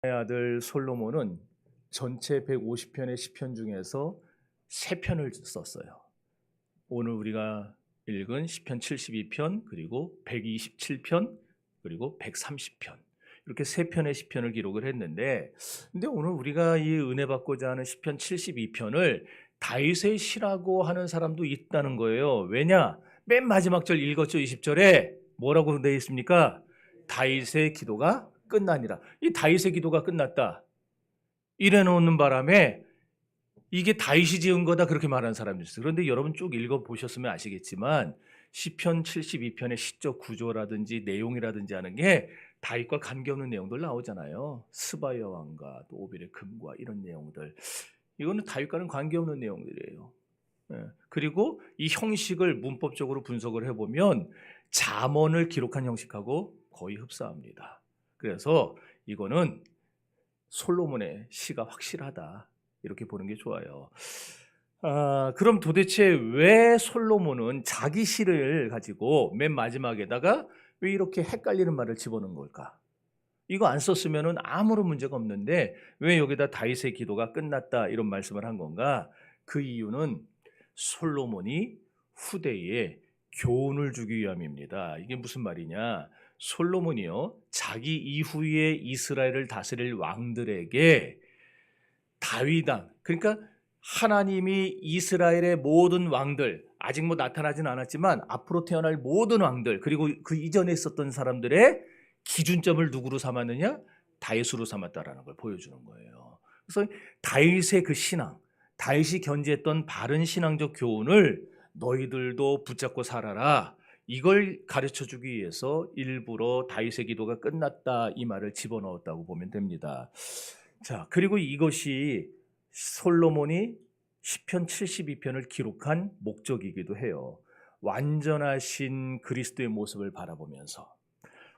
아들 솔로몬은 전체 150편의 시편 중에서 3편을 썼어요. 오늘 우리가 읽은 시편 72편, 그리고 127편, 그리고 130편. 이렇게 3편의 시편을 기록을 했는데, 근데 오늘 우리가 이 은혜 받고자 하는 시편 72편을 다윗의 시라고 하는 사람도 있다는 거예요. 왜냐? 맨 마지막 절 읽었죠. 20절에 뭐라고 되어 있습니까? 다윗의 기도가 끝나니라. 이 다윗의 기도가 끝났다 이래 놓는 바람에 이게 다윗이 지은 거다 그렇게 말하는 사람도 있어요. 그런데 여러분 쭉 읽어보셨으면 아시겠지만 시편 72편의 시적 구조라든지 내용이라든지 하는 게 다윗과 관계없는 내용들 나오잖아요. 스바야 왕과 또 오빌의 금과 이런 내용들. 이거는 다윗과는 관계없는 내용들이에요. 그리고 이 형식을 문법적으로 분석을 해보면 잠언을 기록한 형식하고 거의 흡사합니다. 그래서 이거는 솔로몬의 시가 확실하다 이렇게 보는 게 좋아요. 그럼 도대체 왜 솔로몬은 자기 시를 가지고 맨 마지막에다가 왜 이렇게 헷갈리는 말을 집어넣은 걸까? 이거 안 썼으면 아무런 문제가 없는데 왜 여기다 다윗의 기도가 끝났다 이런 말씀을 한 건가? 그 이유는 솔로몬이 후대에 교훈을 주기 위함입니다. 이게 무슨 말이냐? 솔로몬이요, 자기 이후에 이스라엘을 다스릴 왕들에게 다윗왕, 그러니까 하나님이 이스라엘의 모든 왕들, 아직 뭐 나타나진 않았지만 앞으로 태어날 모든 왕들, 그리고 그 이전에 있었던 사람들의 기준점을 누구로 삼았느냐? 다윗으로 삼았다라는 걸 보여주는 거예요. 그래서 다윗의 그 신앙, 다윗이 견지했던 바른 신앙적 교훈을 너희들도 붙잡고 살아라, 이걸 가르쳐주기 위해서 일부러 다윗의 기도가 끝났다 이 말을 집어넣었다고 보면 됩니다. 자, 그리고 이것이 솔로몬이 시편 72편을 기록한 목적이기도 해요. 완전하신 그리스도의 모습을 바라보면서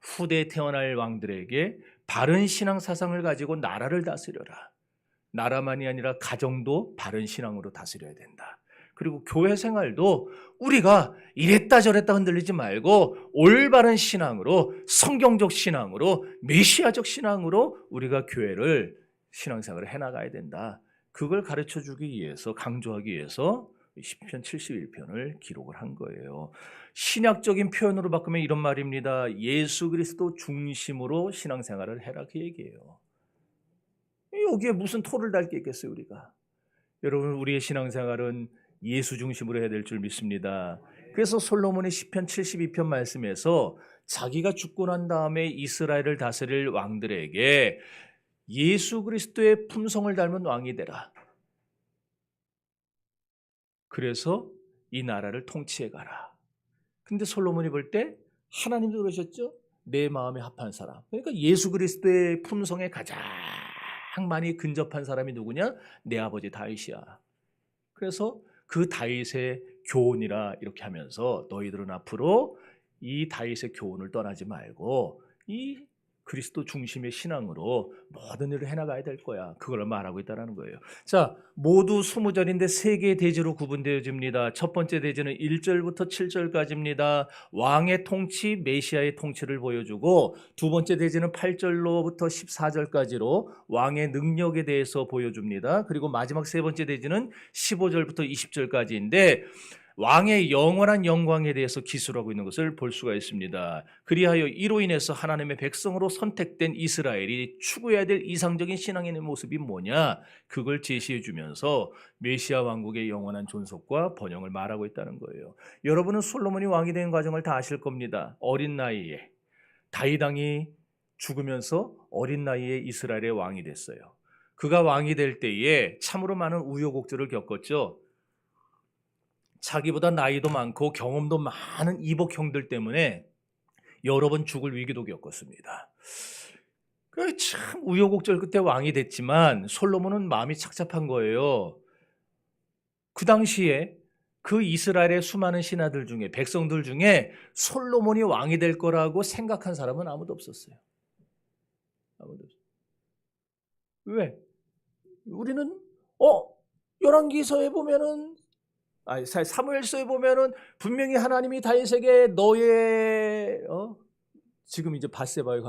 후대에 태어날 왕들에게 바른 신앙 사상을 가지고 나라를 다스려라. 나라만이 아니라 가정도 바른 신앙으로 다스려야 된다. 그리고 교회 생활도 우리가 이랬다 저랬다 흔들리지 말고 올바른 신앙으로, 성경적 신앙으로, 메시아적 신앙으로 우리가 교회를 신앙생활을 해나가야 된다. 그걸 가르쳐주기 위해서, 강조하기 위해서 시편 71편을 기록을 한 거예요. 신약적인 표현으로 바꾸면 이런 말입니다. 예수 그리스도 중심으로 신앙생활을 해라, 그 얘기예요. 여기에 무슨 토를 달 게 있겠어요, 우리가. 여러분, 우리의 신앙생활은 예수 중심으로 해야 될 줄 믿습니다. 그래서 솔로몬의 시편 72편 말씀에서 자기가 죽고 난 다음에 이스라엘을 다스릴 왕들에게 예수 그리스도의 품성을 닮은 왕이 되라. 그래서 이 나라를 통치해 가라. 근데 솔로몬이 볼 때 하나님도 그러셨죠? 내 마음에 합한 사람. 그러니까 예수 그리스도의 품성에 가장 많이 근접한 사람이 누구냐? 내 아버지 다윗이야. 그래서 그 다윗의 교훈이라 이렇게 하면서 너희들은 앞으로 이 다윗의 교훈을 떠나지 말고 이 그리스도 중심의 신앙으로 모든 일을 해나가야 될 거야. 그걸 말하고 있다는 거예요. 자, 모두 20절인데 3개의 대지로 구분되어집니다. 첫 번째 대지는 1절부터 7절까지입니다. 왕의 통치, 메시아의 통치를 보여주고, 두 번째 대지는 8절로부터 14절까지로 왕의 능력에 대해서 보여줍니다. 그리고 마지막 세 번째 대지는 15절부터 20절까지인데 왕의 영원한 영광에 대해서 기술하고 있는 것을 볼 수가 있습니다. 그리하여 이로 인해서 하나님의 백성으로 선택된 이스라엘이 추구해야 될 이상적인 신앙의 모습이 뭐냐, 그걸 제시해 주면서 메시아 왕국의 영원한 존속과 번영을 말하고 있다는 거예요. 여러분은 솔로몬이 왕이 된 과정을 다 아실 겁니다. 어린 나이에 다윗 왕이 죽으면서 어린 나이에 이스라엘의 왕이 됐어요. 그가 왕이 될 때에 참으로 많은 우여곡절을 겪었죠. 자기보다 나이도 많고 경험도 많은 이복 형들 때문에 여러 번 죽을 위기도 겪었습니다. 참 우여곡절 끝에 왕이 됐지만 솔로몬은 마음이 착잡한 거예요. 그 당시에 그 이스라엘의 수많은 신하들 중에, 백성들 중에 솔로몬이 왕이 될 거라고 생각한 사람은 아무도 없었어요. 아무도 없어요. 왜? 우리는 열왕기서에 보면은, 사무엘서에 보면은 분명히 하나님이 다윗에게 너의 지금 이제 밧세바의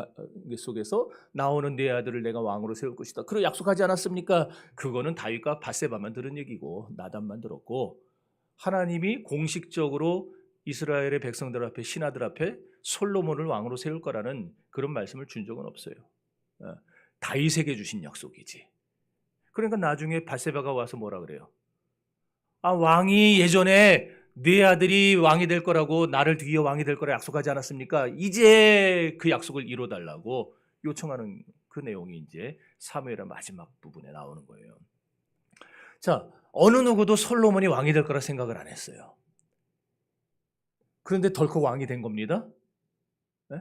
속에서 나오는 네 아들을 내가 왕으로 세울 것이다. 그리고 약속하지 않았습니까? 그거는 다윗과 밧세바만 들은 얘기고 나단만 들었고, 하나님이 공식적으로 이스라엘의 백성들 앞에, 신하들 앞에 솔로몬을 왕으로 세울 거라는 그런 말씀을 준 적은 없어요. 다윗에게 주신 약속이지. 그러니까 나중에 밧세바가 와서 뭐라 그래요? 왕이 예전에 네 아들이 왕이 될 거라고, 나를 뒤이어 왕이 될 거라 약속하지 않았습니까? 이제 그 약속을 이뤄달라고 요청하는 그 내용이 이제 사무엘의 마지막 부분에 나오는 거예요. 자, 어느 누구도 솔로몬이 왕이 될 거라 생각을 안 했어요. 그런데 덜컥 왕이 된 겁니다. 네?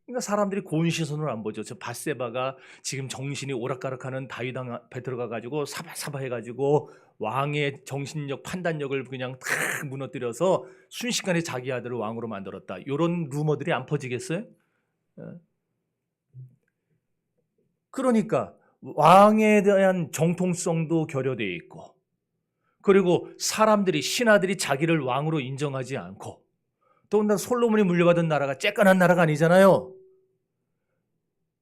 그러니까 사람들이 고운 시선으로 안 보죠. 저 밧세바가 지금 정신이 오락가락하는 다윗 앞에 들어가가지고 사바사바 해가지고 왕의 정신력, 판단력을 그냥 탁 무너뜨려서 순식간에 자기 아들을 왕으로 만들었다. 이런 루머들이 안 퍼지겠어요? 그러니까 왕에 대한 정통성도 결여되어 있고, 그리고 사람들이, 신하들이 자기를 왕으로 인정하지 않고, 더군다나 솔로몬이 물려받은 나라가 쬐깐한 나라가 아니잖아요.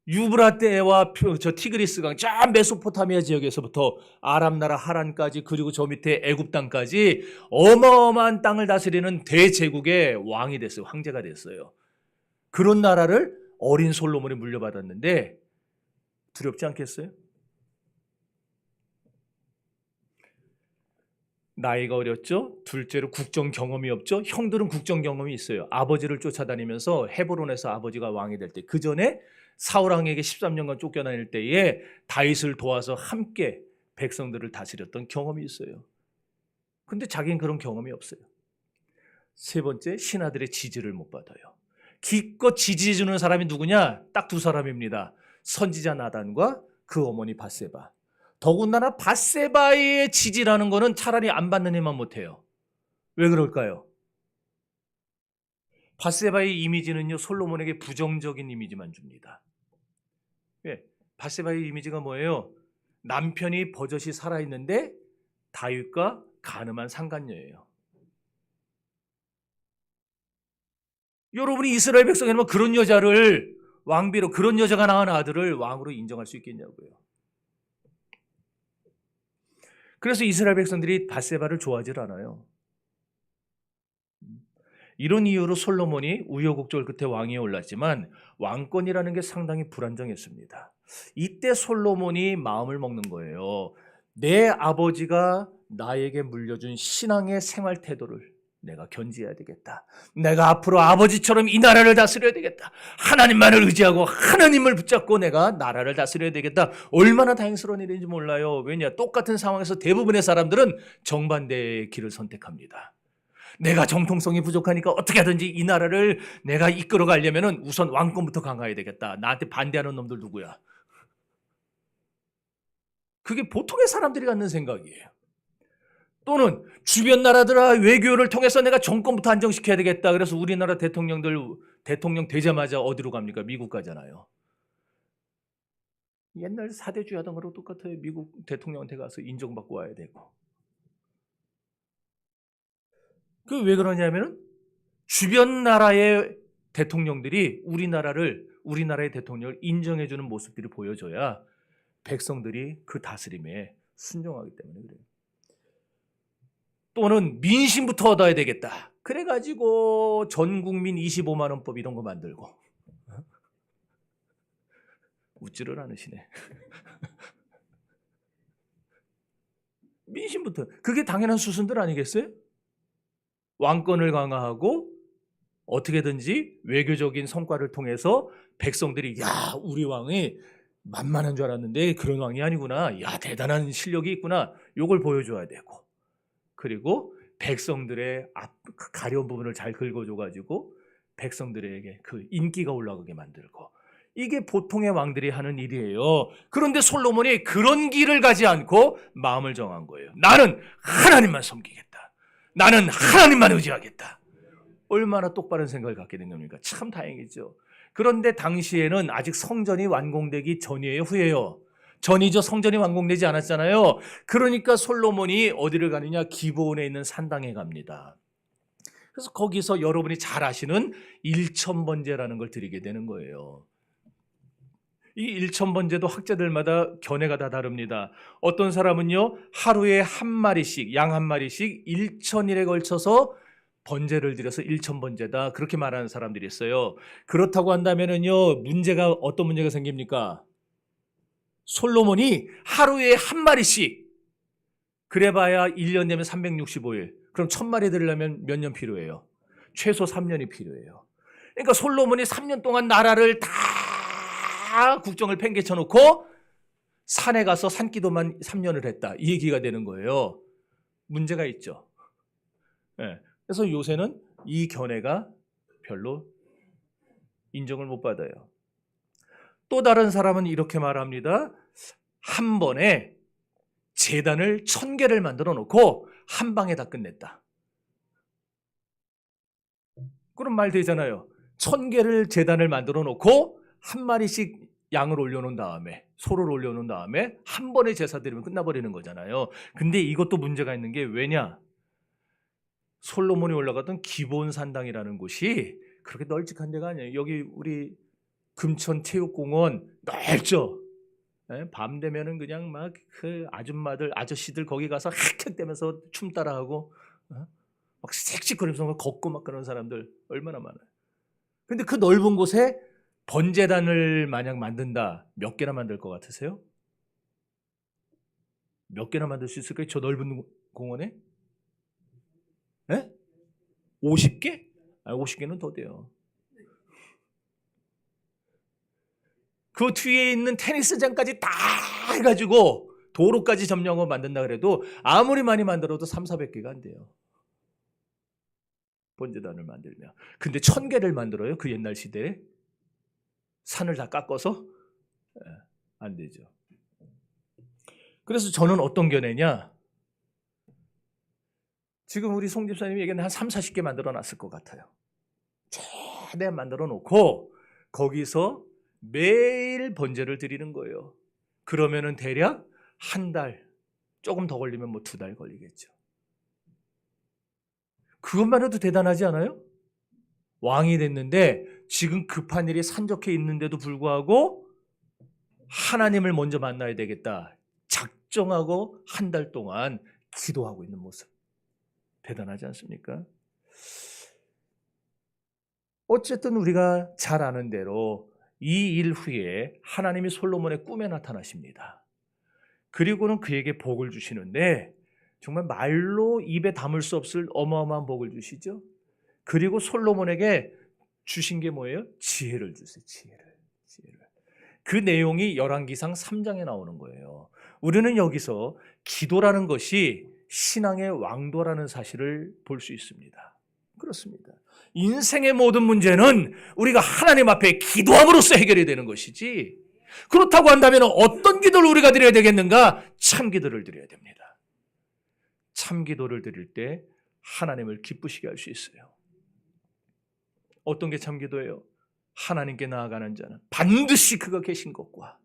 유브라데와 저 티그리스강, 저 메소포타미아 지역에서부터 아람 나라 하란까지, 그리고 저 밑에 애굽 땅까지 어마어마한 땅을 다스리는 대제국의 왕이 됐어요. 황제가 됐어요. 그런 나라를 어린 솔로몬이 물려받았는데 두렵지 않겠어요? 나이가 어렸죠? 둘째로 국정 경험이 없죠? 형들은 국정 경험이 있어요. 아버지를 쫓아다니면서 헤브론에서 아버지가 왕이 될 때, 그 전에 사울 왕에게 13년간 쫓겨다닐 때에 다윗을 도와서 함께 백성들을 다스렸던 경험이 있어요. 근데 자기는 그런 경험이 없어요. 세 번째, 신하들의 지지를 못 받아요. 기껏 지지해 주는 사람이 누구냐? 딱 두 사람입니다. 선지자 나단과 그 어머니 밧세바. 더군다나 밧세바의 지지라는 거는 차라리 안 받는 애만 못해요. 왜 그럴까요? 밧세바의 이미지는요, 솔로몬에게 부정적인 이미지만 줍니다. 예, 밧세바의 이미지가 뭐예요? 남편이 버젓이 살아있는데 다윗과 가늠한 상간녀예요. 여러분이 이스라엘 백성이라면 그런 여자를 왕비로, 그런 여자가 낳은 아들을 왕으로 인정할 수 있겠냐고요. 그래서 이스라엘 백성들이 밧세바를 좋아하지 않아요. 이런 이유로 솔로몬이 우여곡절 끝에 왕위에 올랐지만 왕권이라는 게 상당히 불안정했습니다. 이때 솔로몬이 마음을 먹는 거예요. 내 아버지가 나에게 물려준 신앙의 생활 태도를 내가 견지해야 되겠다. 내가 앞으로 아버지처럼 이 나라를 다스려야 되겠다. 하나님만을 의지하고 하나님을 붙잡고 내가 나라를 다스려야 되겠다. 얼마나 다행스러운 일인지 몰라요. 왜냐? 똑같은 상황에서 대부분의 사람들은 정반대의 길을 선택합니다. 내가 정통성이 부족하니까 어떻게 하든지 이 나라를 내가 이끌어 가려면 우선 왕권부터 강화해야 되겠다. 나한테 반대하는 놈들 누구야? 그게 보통의 사람들이 갖는 생각이에요. 또는 주변 나라들아, 외교를 통해서 내가 정권부터 안정시켜야 되겠다. 그래서 우리나라 대통령들, 대통령 되자마자 어디로 갑니까? 미국 가잖아요. 옛날 사대주의 하던 거랑 똑같아요. 미국 대통령한테 가서 인정받고 와야 되고. 그 왜 그러냐면은 주변 나라의 대통령들이 우리나라의 대통령을 인정해주는 모습들이 보여줘야 백성들이 그 다스림에 순종하기 때문에 그래요. 또는 민심부터 얻어야 되겠다. 그래가지고 전국민 25만 원법 이런 거 만들고. 웃지를 않으시네. 민심부터. 그게 당연한 수순들 아니겠어요? 왕권을 강화하고 어떻게든지 외교적인 성과를 통해서 백성들이, 야, 우리 왕이 만만한 줄 알았는데 그런 왕이 아니구나. 야, 대단한 실력이 있구나. 요걸 보여줘야 되고. 그리고 백성들의 가려운 부분을 잘 긁어줘가지고 백성들에게 그 인기가 올라가게 만들고. 이게 보통의 왕들이 하는 일이에요. 그런데 솔로몬이 그런 길을 가지 않고 마음을 정한 거예요. 나는 하나님만 섬기겠다. 나는 하나님만 의지하겠다. 얼마나 똑바른 생각을 갖게 된 겁니까? 참 다행이죠. 그런데 당시에는 아직 성전이 완공되기 전이에요, 후예요? 전이죠. 성전이 완공되지 않았잖아요. 그러니까 솔로몬이 어디를 가느냐? 기브온에 있는 산당에 갑니다. 그래서 거기서 여러분이 잘 아시는 일천번제라는 걸 드리게 되는 거예요. 이 일천번제도 학자들마다 견해가 다 다릅니다. 어떤 사람은요, 하루에 한 마리씩, 양 한 마리씩 일천일에 걸쳐서 번제를 드려서 일천번제다, 그렇게 말하는 사람들이 있어요. 그렇다고 한다면은요, 어떤 문제가 생깁니까? 솔로몬이 하루에 한 마리씩, 그래봐야 1년 되면 365일. 그럼 1000마리 드리려면 몇 년 필요해요? 최소 3년이 필요해요. 그러니까 솔로몬이 3년 동안 나라를 다 국정을 팽개쳐 놓고 산에 가서 산기도만 3년을 했다, 이 얘기가 되는 거예요. 문제가 있죠. 네. 그래서 요새는 이 견해가 별로 인정을 못 받아요. 또 다른 사람은 이렇게 말합니다. 한 번에 제단을 1000개를 만들어 놓고 한 방에 다 끝냈다. 그런 말 되잖아요. 1000개를 제단을 만들어 놓고 한 마리씩 양을 올려놓은 다음에, 소를 올려놓은 다음에 한 번에 제사 드리면 끝나버리는 거잖아요. 근데 이것도 문제가 있는 게 왜냐? 솔로몬이 올라갔던 기본산당이라는 곳이 그렇게 널찍한 데가 아니에요. 여기 우리 금천체육공원 넓죠? 네? 밤 되면은 그냥 막 그 아줌마들, 아저씨들 거기 가서 헥헥대면서 춤 따라하고, 막 섹시거리면서 걷고 막 그런 사람들 얼마나 많아요. 근데 그 넓은 곳에 번제단을 만약 만든다, 몇 개나 만들 것 같으세요? 몇 개나 만들 수 있을까요? 저 넓은 공원에? 네? 50개? 50개는 더 돼요. 그 뒤에 있는 테니스장까지 다 해가지고 도로까지 점령하고 만든다 그래도 아무리 많이 만들어도 300~400개가 안 돼요. 번제단을 만들면. 근데 1000개를 만들어요, 그 옛날 시대에? 산을 다 깎아서? 안 되죠. 그래서 저는 어떤 견해냐, 지금 우리 송 집사님이 얘기는 한 30~40개 만들어 놨을 것 같아요. 최대한 만들어 놓고 거기서 매일 번제를 드리는 거예요. 그러면은 대략 한 달, 조금 더 걸리면 뭐 2달 걸리겠죠. 그것만 해도 대단하지 않아요? 왕이 됐는데 지금 급한 일이 산적해 있는데도 불구하고 하나님을 먼저 만나야 되겠다 작정하고 한 달 동안 기도하고 있는 모습, 대단하지 않습니까? 어쨌든 우리가 잘 아는 대로 이 일 후에 하나님이 솔로몬의 꿈에 나타나십니다. 그리고는 그에게 복을 주시는데 정말 말로 입에 담을 수 없을 어마어마한 복을 주시죠. 그리고 솔로몬에게 주신 게 뭐예요? 지혜를 주세요. 지혜를. 그 내용이 열왕기상 3장에 나오는 거예요. 우리는 여기서 기도라는 것이 신앙의 왕도라는 사실을 볼 수 있습니다. 그렇습니다. 인생의 모든 문제는 우리가 하나님 앞에 기도함으로써 해결이 되는 것이지, 그렇다고 한다면 어떤 기도를 우리가 드려야 되겠는가? 참 기도를 드려야 됩니다. 참 기도를 드릴 때 하나님을 기쁘시게 할 수 있어요. 어떤 게 참 기도예요? 하나님께 나아가는 자는 반드시 그가 계신 것과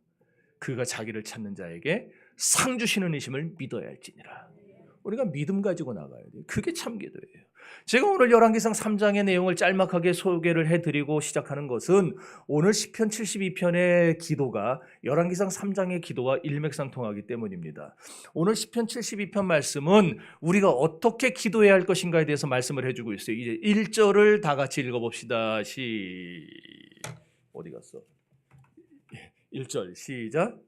그가 자기를 찾는 자에게 상 주시는 이심을 믿어야 할지니라. 우리가 믿음 가지고 나가야 돼요. 그게 참 기도예요. 제가 오늘 열왕기상 3장의 내용을 짤막하게 소개를 해드리고 시작하는 것은 오늘 시편 72편의 기도가 열왕기상 3장의 기도와 일맥상통하기 때문입니다. 오늘 시편 72편 말씀은 우리가 어떻게 기도해야 할 것인가에 대해서 말씀을 해주고 있어요. 이제 1절을 다 같이 읽어봅시다. 어디 갔어? 1절 시작.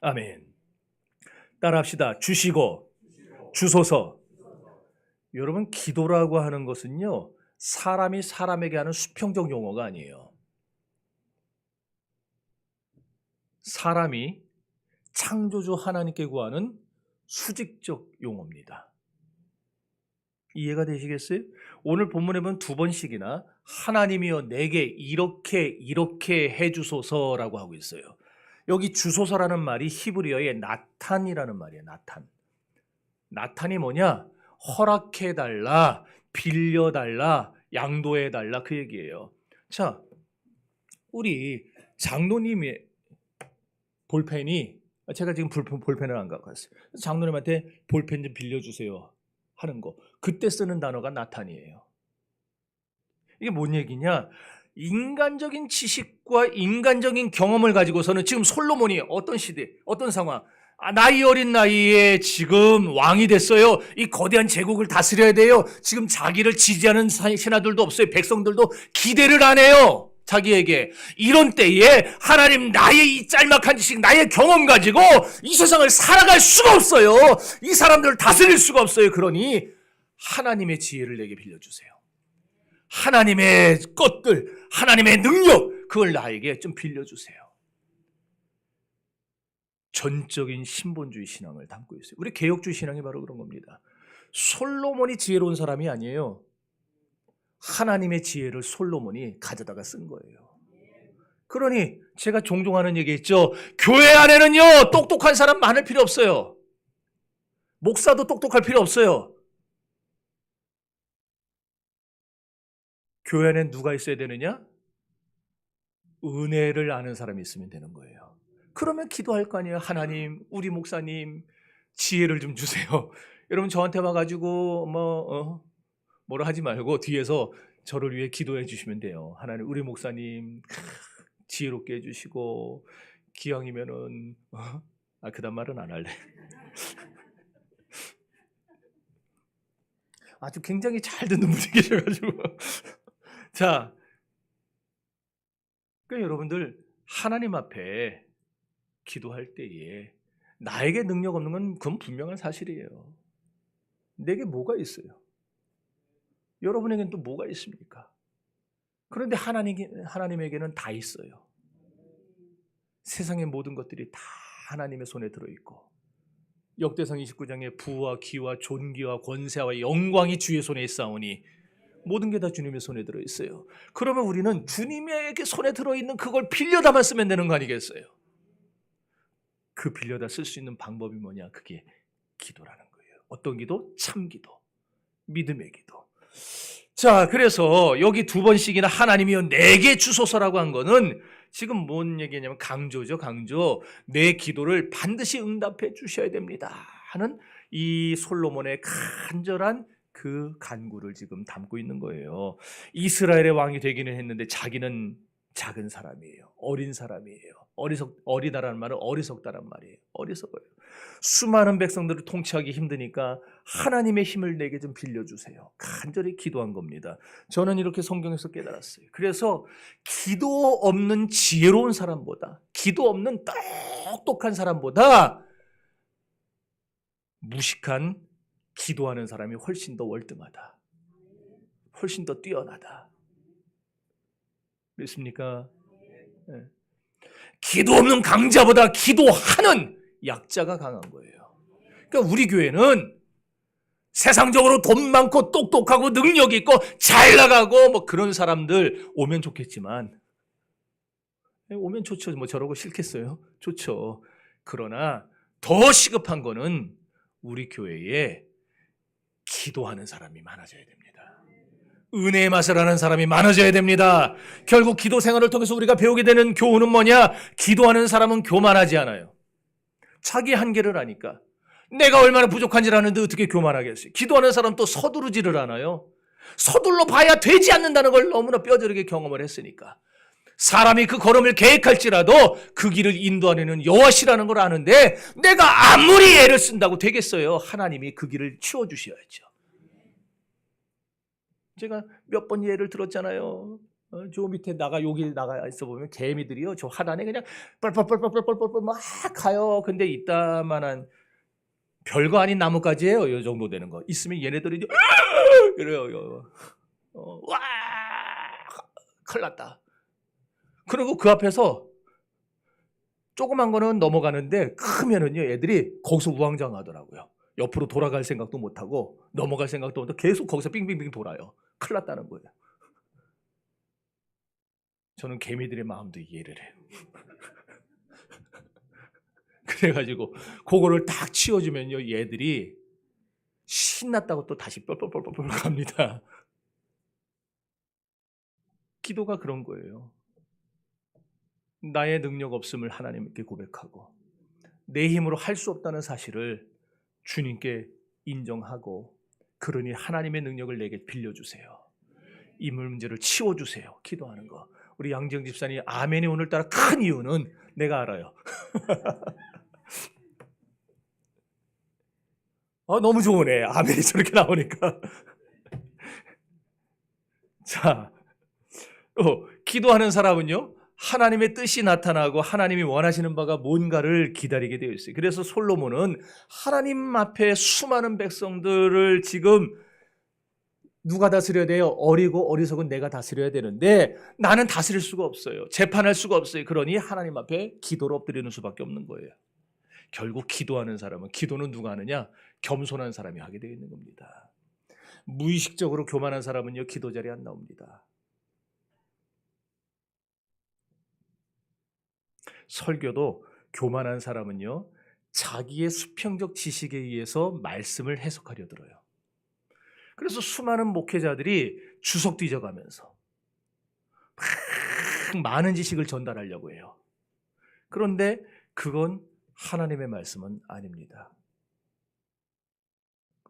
아멘. 따라합시다. 주시고 주소서. 여러분, 기도라고 하는 것은요, 사람이 사람에게 하는 수평적 용어가 아니에요. 사람이 창조주 하나님께 구하는 수직적 용어입니다. 이해가 되시겠어요? 오늘 본문에 보면 2번씩이나 하나님이여 내게 이렇게 해주소서라고 하고 있어요. 여기 주소서라는 말이 히브리어의 나탄이라는 말이에요. 나탄이 뭐냐? 허락해달라, 빌려달라, 양도해달라, 그 얘기예요. 자, 우리 장로님의 볼펜이 제가 지금 볼펜을 안 갖고 왔어요. 그래서 장로님한테 볼펜 좀 빌려주세요 하는 거. 그때 쓰는 단어가 나탄이에요. 이게 뭔 얘기냐? 인간적인 지식과 인간적인 경험을 가지고서는 지금 솔로몬이 어떤 시대, 어떤 상황, 나이 어린 나이에 지금 왕이 됐어요. 이 거대한 제국을 다스려야 돼요. 지금 자기를 지지하는 신하들도 없어요. 백성들도 기대를 안 해요. 자기에게. 이런 때에 하나님 나의 이 짤막한 지식, 나의 경험 가지고 이 세상을 살아갈 수가 없어요. 이 사람들을 다스릴 수가 없어요. 그러니 하나님의 지혜를 내게 빌려주세요. 하나님의 것들, 하나님의 능력, 그걸 나에게 좀 빌려주세요. 전적인 신본주의 신앙을 담고 있어요. 우리 개혁주의 신앙이 바로 그런 겁니다. 솔로몬이 지혜로운 사람이 아니에요. 하나님의 지혜를 솔로몬이 가져다가 쓴 거예요. 그러니 제가 종종 하는 얘기 있죠. 교회 안에는요, 똑똑한 사람 많을 필요 없어요. 목사도 똑똑할 필요 없어요. 교회 안에 누가 있어야 되느냐? 은혜를 아는 사람이 있으면 되는 거예요. 그러면 기도할 거 아니에요. 하나님, 우리 목사님 지혜를 좀 주세요. 여러분 저한테 와가지고 뭐라 하지 말고 뒤에서 저를 위해 기도해 주시면 돼요. 하나님, 우리 목사님 지혜롭게 해주시고 기왕이면은 그다음 말은 안 할래. 아주 굉장히 잘 듣는 분이 계셔가지고 자, 그러니까 여러분들 하나님 앞에 기도할 때에 나에게 능력 없는 건 그건 분명한 사실이에요. 내게 뭐가 있어요? 여러분에게는 또 뭐가 있습니까? 그런데 하나님에게는 다 있어요. 세상의 모든 것들이 다 하나님의 손에 들어있고 역대상 29장에 부와 기와 존귀와 권세와 영광이 주의 손에 있사오니 모든 게 다 주님의 손에 들어있어요. 그러면 우리는 주님에게 손에 들어있는 그걸 빌려다만 쓰면 되는 거 아니겠어요? 그 빌려다 쓸 수 있는 방법이 뭐냐? 그게 기도라는 거예요. 어떤 기도? 참 기도, 믿음의 기도. 자, 그래서 여기 두 번씩이나 하나님이여 내게 주소서라고 한 거는 지금 뭔 얘기냐면 강조죠, 강조. 내 기도를 반드시 응답해 주셔야 됩니다 하는 이 솔로몬의 간절한 그 간구를 지금 담고 있는 거예요. 이스라엘의 왕이 되기는 했는데 자기는 작은 사람이에요. 어린 사람이에요. 어리다라는 말은 어리석다란 말이에요. 어리석어요. 수많은 백성들을 통치하기 힘드니까 하나님의 힘을 내게 좀 빌려주세요. 간절히 기도한 겁니다. 저는 이렇게 성경에서 깨달았어요. 그래서 기도 없는 지혜로운 사람보다, 기도 없는 똑똑한 사람보다 무식한 기도하는 사람이 훨씬 더 월등하다. 훨씬 더 뛰어나다. 믿습니까? 네. 기도 없는 강자보다 기도하는 약자가 강한 거예요. 그러니까 우리 교회는 세상적으로 돈 많고 똑똑하고 능력 있고 잘 나가고 뭐 그런 사람들 오면 좋겠지만 오면 좋죠. 뭐 저러고 싫겠어요? 좋죠. 그러나 더 시급한 거는 우리 교회에 기도하는 사람이 많아져야 됩니다. 은혜의 맛을 아는 사람이 많아져야 됩니다. 결국 기도 생활을 통해서 우리가 배우게 되는 교훈은 뭐냐? 기도하는 사람은 교만하지 않아요. 자기 한계를 아니까. 내가 얼마나 부족한지를 아는데 어떻게 교만하겠어요? 기도하는 사람 또 서두르지를 않아요. 서둘러 봐야 되지 않는다는 걸 너무나 뼈저리게 경험을 했으니까. 사람이 그 걸음을 계획할지라도 그 길을 인도하는 여호와시라는 걸 아는데 내가 아무리 애를 쓴다고 되겠어요? 하나님이 그 길을 치워주셔야죠. 제가 몇 번 예를 들었잖아요. 저 밑에 여기 나가 있어 보면 개미들이요. 저 하단에 그냥 뻘뻘뻘뻘뻘뻘뻘 막 가요. 근데 이따만한 별거 아닌 나뭇가지예요. 이 정도 되는 거. 있으면 얘네들이 이래요. 와! 큰일 났다. 그리고 그 앞에서 조그만 거는 넘어가는데 크면은요, 애들이 거기서 우왕좌왕하더라고요. 옆으로 돌아갈 생각도 못하고 넘어갈 생각도 못하고 계속 거기서 빙빙빙 돌아요. 큰일 났다는 거예요. 저는 개미들의 마음도 이해를 해요. 그래가지고 그거를 딱 치워주면요, 얘들이 신났다고 또 다시 뻘뻘뻘뻘 갑니다. 기도가 그런 거예요. 나의 능력 없음을 하나님께 고백하고 내 힘으로 할 수 없다는 사실을 주님께 인정하고, 그러니 하나님의 능력을 내게 빌려주세요. 이 문제를 치워주세요. 기도하는 거. 우리 양정 집사님 아멘이 오늘따라 큰 이유는 내가 알아요. 너무 좋으네. 아멘이 저렇게 나오니까. 자, 기도하는 사람은요, 하나님의 뜻이 나타나고 하나님이 원하시는 바가 뭔가를 기다리게 되어 있어요. 그래서 솔로몬은 하나님 앞에 수많은 백성들을 지금 누가 다스려야 돼요? 어리고 어리석은 내가 다스려야 되는데 나는 다스릴 수가 없어요. 재판할 수가 없어요. 그러니 하나님 앞에 기도로 엎드리는 수밖에 없는 거예요. 결국 기도하는 사람은, 기도는 누가 하느냐? 겸손한 사람이 하게 되어 있는 겁니다. 무의식적으로 교만한 사람은요, 기도 자리에 안 나옵니다. 설교도 교만한 사람은요, 자기의 수평적 지식에 의해서 말씀을 해석하려 들어요. 그래서 수많은 목회자들이 주석 뒤져가면서 많은 지식을 전달하려고 해요. 그런데 그건 하나님의 말씀은 아닙니다.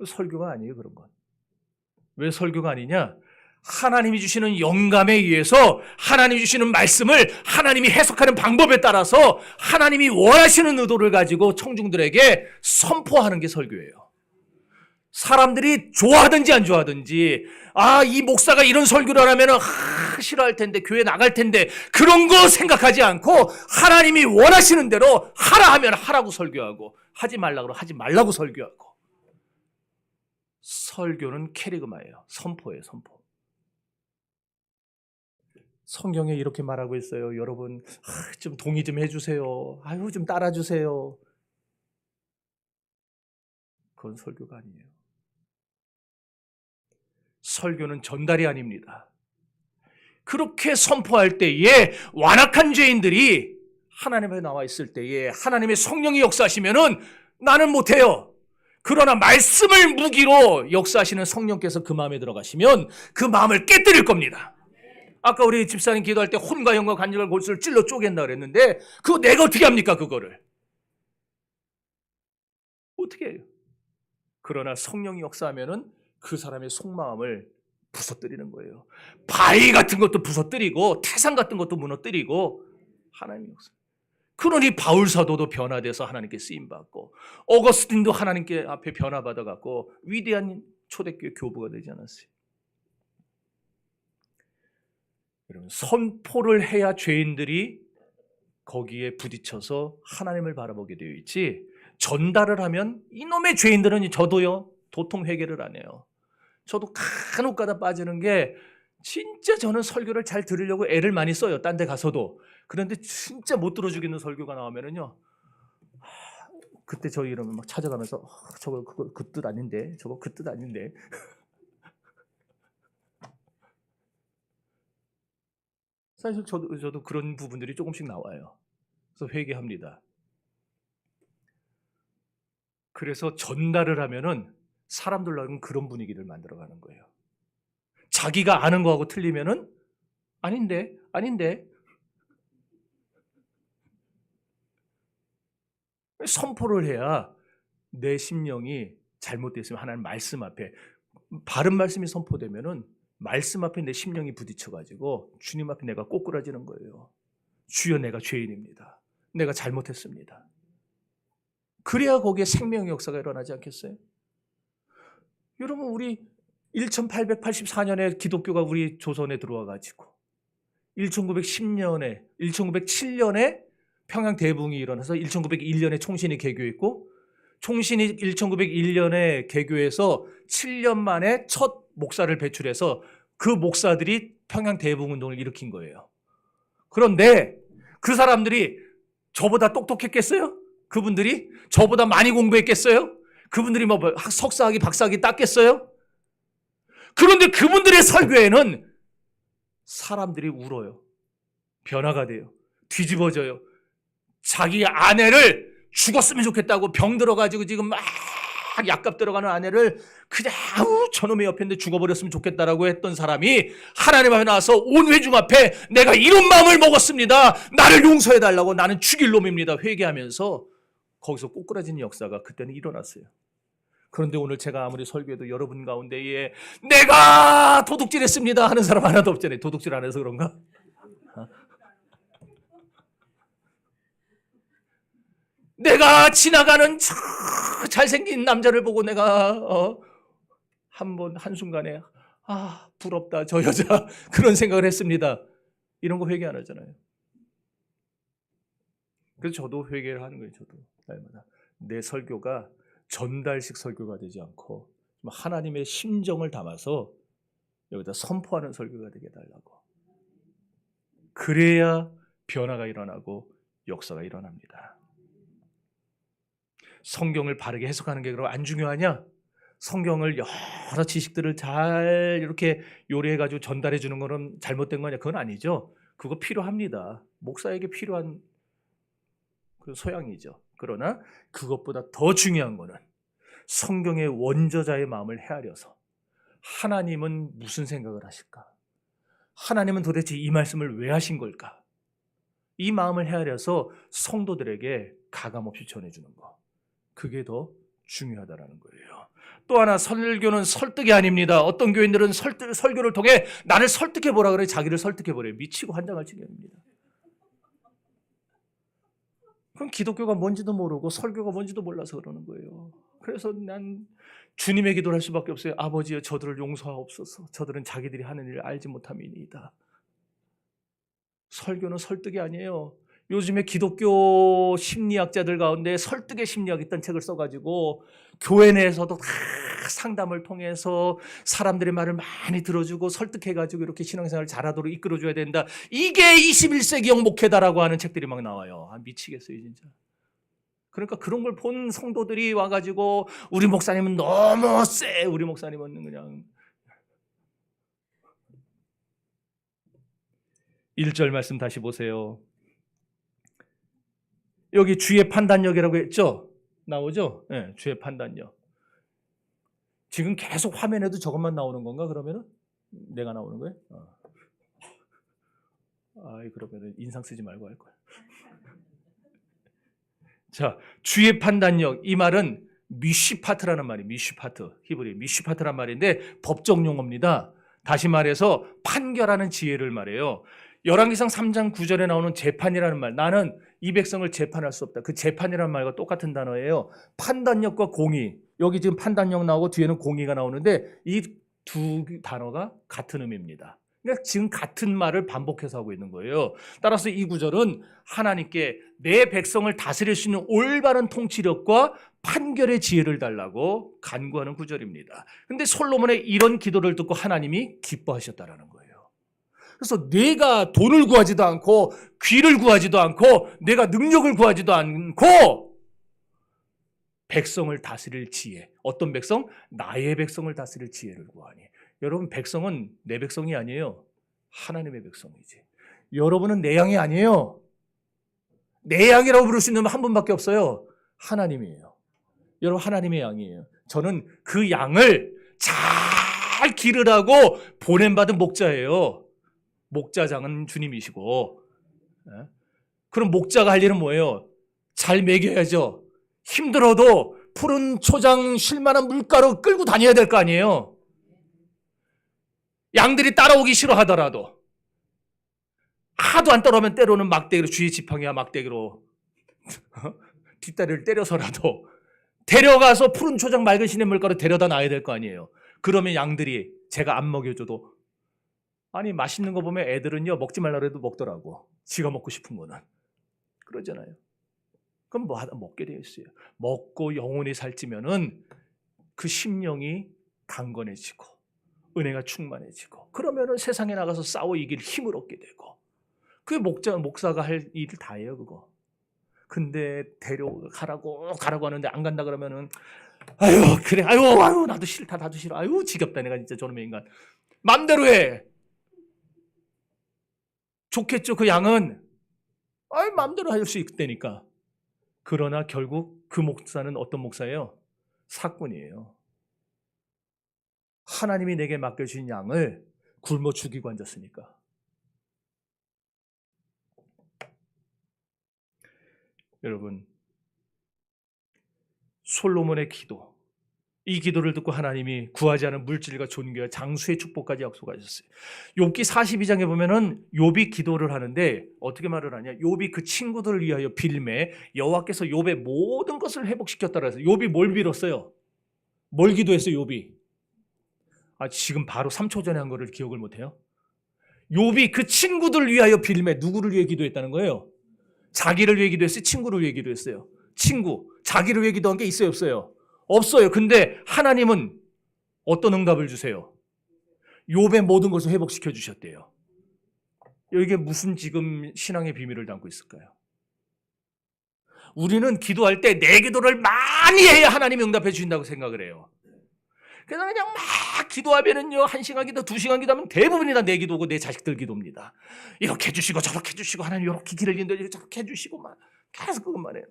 설교가 아니에요, 그런 건. 왜 설교가 아니냐? 하나님이 주시는 영감에 의해서 하나님이 주시는 말씀을 하나님이 해석하는 방법에 따라서 하나님이 원하시는 의도를 가지고 청중들에게 선포하는 게 설교예요. 사람들이 좋아하든지 안 좋아하든지, 이 목사가 이런 설교를 하면 싫어할 텐데, 교회 나갈 텐데, 그런 거 생각하지 않고 하나님이 원하시는 대로 하라 하면 하라고 설교하고, 하지 말라고 하면 하지 말라고 설교하고. 설교는 캐리그마예요. 선포예요, 선포. 성경에 이렇게 말하고 있어요. 여러분, 좀 동의 좀 해주세요. 좀 따라주세요. 그건 설교가 아니에요. 설교는 전달이 아닙니다. 그렇게 선포할 때에 완악한 죄인들이 하나님 앞에 나와 있을 때에 하나님의 성령이 역사하시면은 나는 못해요. 그러나 말씀을 무기로 역사하시는 성령께서 그 마음에 들어가시면 그 마음을 깨뜨릴 겁니다. 아까 우리 집사님 기도할 때 혼과 영과 간절과 골수를 찔러 쪼갠다 그랬는데, 그거 내가 어떻게 합니까, 그거를? 어떻게 해요? 그러나 성령이 역사하면은 그 사람의 속마음을 부서뜨리는 거예요. 바위 같은 것도 부서뜨리고 태산 같은 것도 무너뜨리고 하나님의 역사. 그러니 바울 사도도 변화돼서 하나님께 쓰임받고, 어거스틴도 하나님께 앞에 변화받아갖고 위대한 초대교회 교부가 되지 않았어요. 여러분, 선포를 해야 죄인들이 거기에 부딪혀서 하나님을 바라보게 되어 있지, 전달을 하면 이놈의 죄인들은, 저도요, 도통 회개를 안 해요. 저도 간혹 가다 빠지는 게, 진짜 저는 설교를 잘 들으려고 애를 많이 써요, 딴 데 가서도. 그런데 진짜 못 들어주겠는 설교가 나오면은요, 그때 저희 이러면 막 찾아가면서, 저거 그거 그 뜻 아닌데, 저거 그 뜻 아닌데. 사실 저도 그런 부분들이 조금씩 나와요. 그래서 회개합니다. 그래서 전달을 하면은 사람들로 하여금 그런 분위기를 만들어가는 거예요. 자기가 아는 거하고 틀리면은 아닌데. 선포를 해야 내 심령이 잘못됐으면 하나님 말씀 앞에, 바른 말씀이 선포되면은 말씀 앞에 내 심령이 부딪혀가지고 주님 앞에 내가 꼬꾸라지는 거예요. 주여, 내가 죄인입니다. 내가 잘못했습니다. 그래야 거기에 생명의 역사가 일어나지 않겠어요? 여러분, 우리 1884년에 기독교가 우리 조선에 들어와가지고 1910년에, 1907년에 평양 대붕이 일어나서 1901년에 총신이 개교했고, 총신이 1901년에 개교해서 7년 만에 첫 목사를 배출해서 그 목사들이 평양 대붕 운동을 일으킨 거예요. 그런데 그 사람들이 저보다 똑똑했겠어요? 그분들이 저보다 많이 공부했겠어요? 그분들이 뭐 석사학위, 박사학위 땄겠어요? 그런데 그분들의 설교에는 사람들이 울어요. 변화가 돼요. 뒤집어져요. 자기 아내를 죽었으면 좋겠다고 병 들어가지고 지금 막 약값 들어가는 아내를 그냥 저놈의 옆에 있는데 죽어버렸으면 좋겠다라고 했던 사람이 하나님 앞에 나와서 온 회중 앞에 내가 이런 마음을 먹었습니다. 나를 용서해달라고, 나는 죽일 놈입니다. 회개하면서 거기서 꼬꾸라진 역사가 그때는 일어났어요. 그런데 오늘 제가 아무리 설교해도 여러분 가운데에 내가 도둑질했습니다 하는 사람 하나도 없잖아요. 도둑질 안 해서 그런가? 내가 지나가는 저 잘생긴 남자를 보고 내가 한번 한순간에 부럽다 저 여자 그런 생각을 했습니다. 이런 거 회개 안 하잖아요. 그래서 저도 회개를 하는 거예요. 저도 날마다 내 설교가 전달식 설교가 되지 않고 하나님의 심정을 담아서 여기다 선포하는 설교가 되게 해달라고. 그래야 변화가 일어나고 역사가 일어납니다. 성경을 바르게 해석하는 게 그럼 안 중요하냐? 성경을 여러 지식들을 잘 이렇게 요리해가지고 전달해 주는 거는 잘못된 거냐? 그건 아니죠. 그거 필요합니다. 목사에게 필요한 그 소양이죠. 그러나 그것보다 더 중요한 거는 성경의 원저자의 마음을 헤아려서 하나님은 무슨 생각을 하실까? 하나님은 도대체 이 말씀을 왜 하신 걸까? 이 마음을 헤아려서 성도들에게 가감없이 전해주는 거. 그게 더 중요하다라는 거예요. 또 하나 설교는 설득이 아닙니다. 어떤 교인들은 설교를 통해 나를 설득해보라 그래 자기를 설득해보래요. 미치고 환장할 지경입니다. 그럼 기독교가 뭔지도 모르고 설교가 뭔지도 몰라서 그러는 거예요. 그래서 난 주님의 기도를 할 수밖에 없어요. 아버지여 저들을 용서하옵소서. 저들은 자기들이 하는 일을 알지 못함이니이다. 설교는 설득이 아니에요. 요즘에 기독교 심리학자들 가운데 설득의 심리학 있다는 책을 써가지고 교회 내에서도 다 상담을 통해서 사람들의 말을 많이 들어주고 설득해가지고 이렇게 신앙생활을 잘하도록 이끌어줘야 된다. 이게 21세기형 목회다라고 하는 책들이 막 나와요. 미치겠어요 진짜. 그러니까 그런 걸 본 성도들이 와가지고 우리 목사님은 너무 쎄. 우리 목사님은 그냥 1절 말씀 다시 보세요. 여기 주의 판단력이라고 했죠? 나오죠? 네, 주의 판단력. 지금 계속 화면에도 저것만 나오는 건가 그러면은? 내가 나오는 거예요? 그러면은 인상 쓰지 말고 할 거야. 자, 주의 판단력. 이 말은 미쉬파트라는 말이에요. 미쉬파트. 히브리 미쉬파트란 말인데 법적 용어입니다. 다시 말해서 판결하는 지혜를 말해요. 열왕기상 3장 9절에 나오는 재판이라는 말. 나는 이 백성을 재판할 수 없다. 그 재판이라는 말과 똑같은 단어예요. 판단력과 공의. 여기 지금 판단력 나오고 뒤에는 공의가 나오는데 이 두 단어가 같은 의미입니다. 그러니까 지금 같은 말을 반복해서 하고 있는 거예요. 따라서 이 구절은 하나님께 내 백성을 다스릴 수 있는 올바른 통치력과 판결의 지혜를 달라고 간구하는 구절입니다. 그런데 솔로몬의 이런 기도를 듣고 하나님이 기뻐하셨다라는 거예요. 그래서 내가 돈을 구하지도 않고 귀를 구하지도 않고 내가 능력을 구하지도 않고 백성을 다스릴 지혜. 어떤 백성? 나의 백성을 다스릴 지혜를 구하니. 여러분 백성은 내 백성이 아니에요. 하나님의 백성이지. 여러분은 내 양이 아니에요. 내 양이라고 부를 수 있는 한 분밖에 없어요. 하나님이에요. 여러분 하나님의 양이에요. 저는 그 양을 잘 기르라고 보냄받은 목자예요. 목자장은 주님이시고. 그럼 목자가 할 일은 뭐예요? 잘 먹여야죠. 힘들어도 푸른 초장 쉴만한 물가로 끌고 다녀야 될 거 아니에요. 양들이 따라오기 싫어하더라도 하도 안 따라오면 때로는 막대기로 주의 지팡이와 막대기로 뒷다리를 때려서라도 데려가서 푸른 초장 맑은 시냇물가로 데려다 놔야 될 거 아니에요. 그러면 양들이 제가 안 먹여줘도 아니 맛있는 거 보면 애들은요 먹지 말라 해도 먹더라고. 지가 먹고 싶은 거는. 그러잖아요. 그럼 뭐 하다 먹게 되어 있어요. 먹고 영혼이 살찌면은 그 심령이 강건해지고 은혜가 충만해지고 그러면은 세상에 나가서 싸워 이길 힘을 얻게 되고 그게 목사가 할 일을 다 해요 그거. 근데 데려가라고 하는데 안 간다 그러면은 아유 그래 아유 나도 싫다 나도 싫어 아유 지겹다 내가 진짜 저놈의 인간 맘대로 해. 좋겠죠 그 양은 맘대로 할 수 있다니까. 그러나 결국 그 목사는 어떤 목사예요? 사꾼이에요. 하나님이 내게 맡겨주신 양을 굶어 죽이고 앉았으니까. 여러분 솔로몬의 기도, 이 기도를 듣고 하나님이 구하지 않은 물질과 존귀와 장수의 축복까지 약속하셨어요. 욥기 42장에 보면은 욥이 기도를 하는데 어떻게 말을 하냐? 욥이 그 친구들을 위하여 빌매 여호와께서 욥의 모든 것을 회복시켰다고 해서 욥이 뭘 빌었어요? 뭘 기도했어요, 욥이? 지금 바로 3초 전에 한 거를 기억을 못 해요? 욥이 그 친구들을 위하여 빌매 누구를 위해 기도했다는 거예요? 자기를 위해 기도했어요? 친구를 위해 기도했어요? 친구. 자기를 위해 기도한 게 있어요, 없어요? 없어요. 근데 하나님은 어떤 응답을 주세요? 욥의 모든 것을 회복시켜 주셨대요. 이게 무슨 지금 신앙의 비밀을 담고 있을까요? 우리는 기도할 때 내 기도를 많이 해야 하나님이 응답해 주신다고 생각을 해요. 그래서 그냥 막 기도하면은요, 1시간 기도, 2시간 기도하면 대부분이 다 내 기도고 내 자식들 기도입니다. 이렇게 해주시고 저렇게 해주시고 하나님 이렇게 길을 인도해 저렇게 해주시고 막 계속 그것만 해요.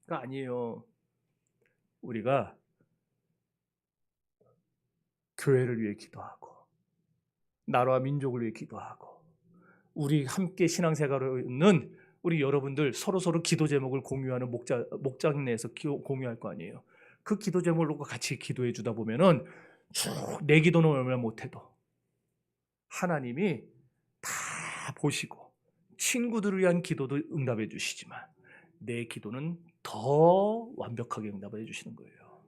그러니까 아니에요. 우리가 교회를 위해 기도하고 나라와 민족을 위해 기도하고 우리 함께 신앙생활을 있는 우리 여러분들 서로 기도 제목을 공유하는 목장 내에서 공유할 거 아니에요. 그 기도 제목을 놓고 같이 기도해 주다 보면은 쭉 내 기도는 얼마나 못해도 하나님이 다 보시고 친구들을 위한 기도도 응답해 주시지만 내 기도는 더 완벽하게 응답해 주시는 거예요.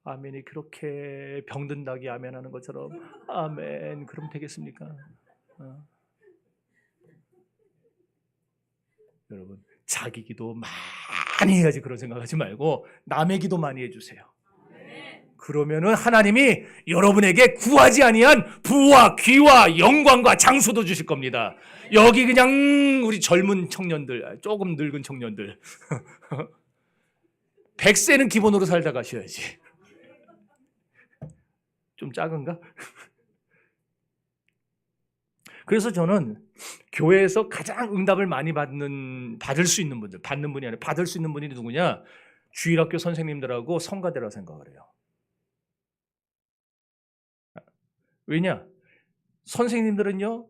아멘이 그렇게 병든 닭이 아멘하는 것처럼 아멘 그럼 되겠습니까? 여러분 자기 기도 많이 해야지 그런 생각하지 말고 남의 기도 많이 해주세요. 그러면은 하나님이 여러분에게 구하지 아니한 부와 귀와 영광과 장수도 주실 겁니다. 여기 그냥 우리 젊은 청년들, 조금 늙은 청년들 100세는 기본으로 살다 가셔야지. 좀 작은가? 그래서 저는 교회에서 가장 응답을 많이 받을 수 있는 분들, 받는 분이 아니라 받을 수 있는 분이 누구냐? 주일학교 선생님들하고 성가대라고 생각을 해요. 왜냐? 선생님들은요,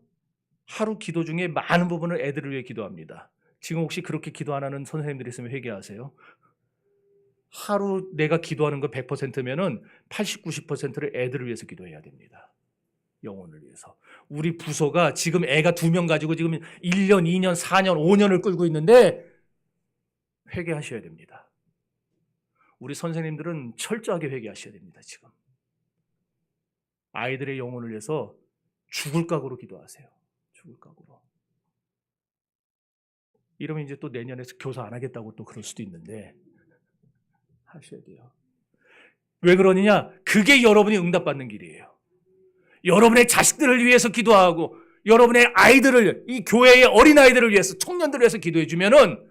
하루 기도 중에 많은 부분을 애들을 위해 기도합니다. 지금 혹시 그렇게 기도 안 하는 선생님들이 있으면 회개하세요. 하루 내가 기도하는 거 100%면은 80, 90%를 애들을 위해서 기도해야 됩니다. 영혼을 위해서. 우리 부서가 지금 애가 2명 가지고 지금 1년, 2년, 4년, 5년을 끌고 있는데 회개하셔야 됩니다. 우리 선생님들은 철저하게 회개하셔야 됩니다. 지금. 아이들의 영혼을 위해서 죽을 각오로 기도하세요. 죽을 각오로. 이러면 이제 또 내년에 교사 안 하겠다고 또 그럴 수도 있는데 하셔야 돼요. 왜 그러느냐? 그게 여러분이 응답받는 길이에요. 여러분의 자식들을 위해서 기도하고 여러분의 아이들을, 이 교회의 어린아이들을 위해서, 청년들을 위해서 기도해 주면은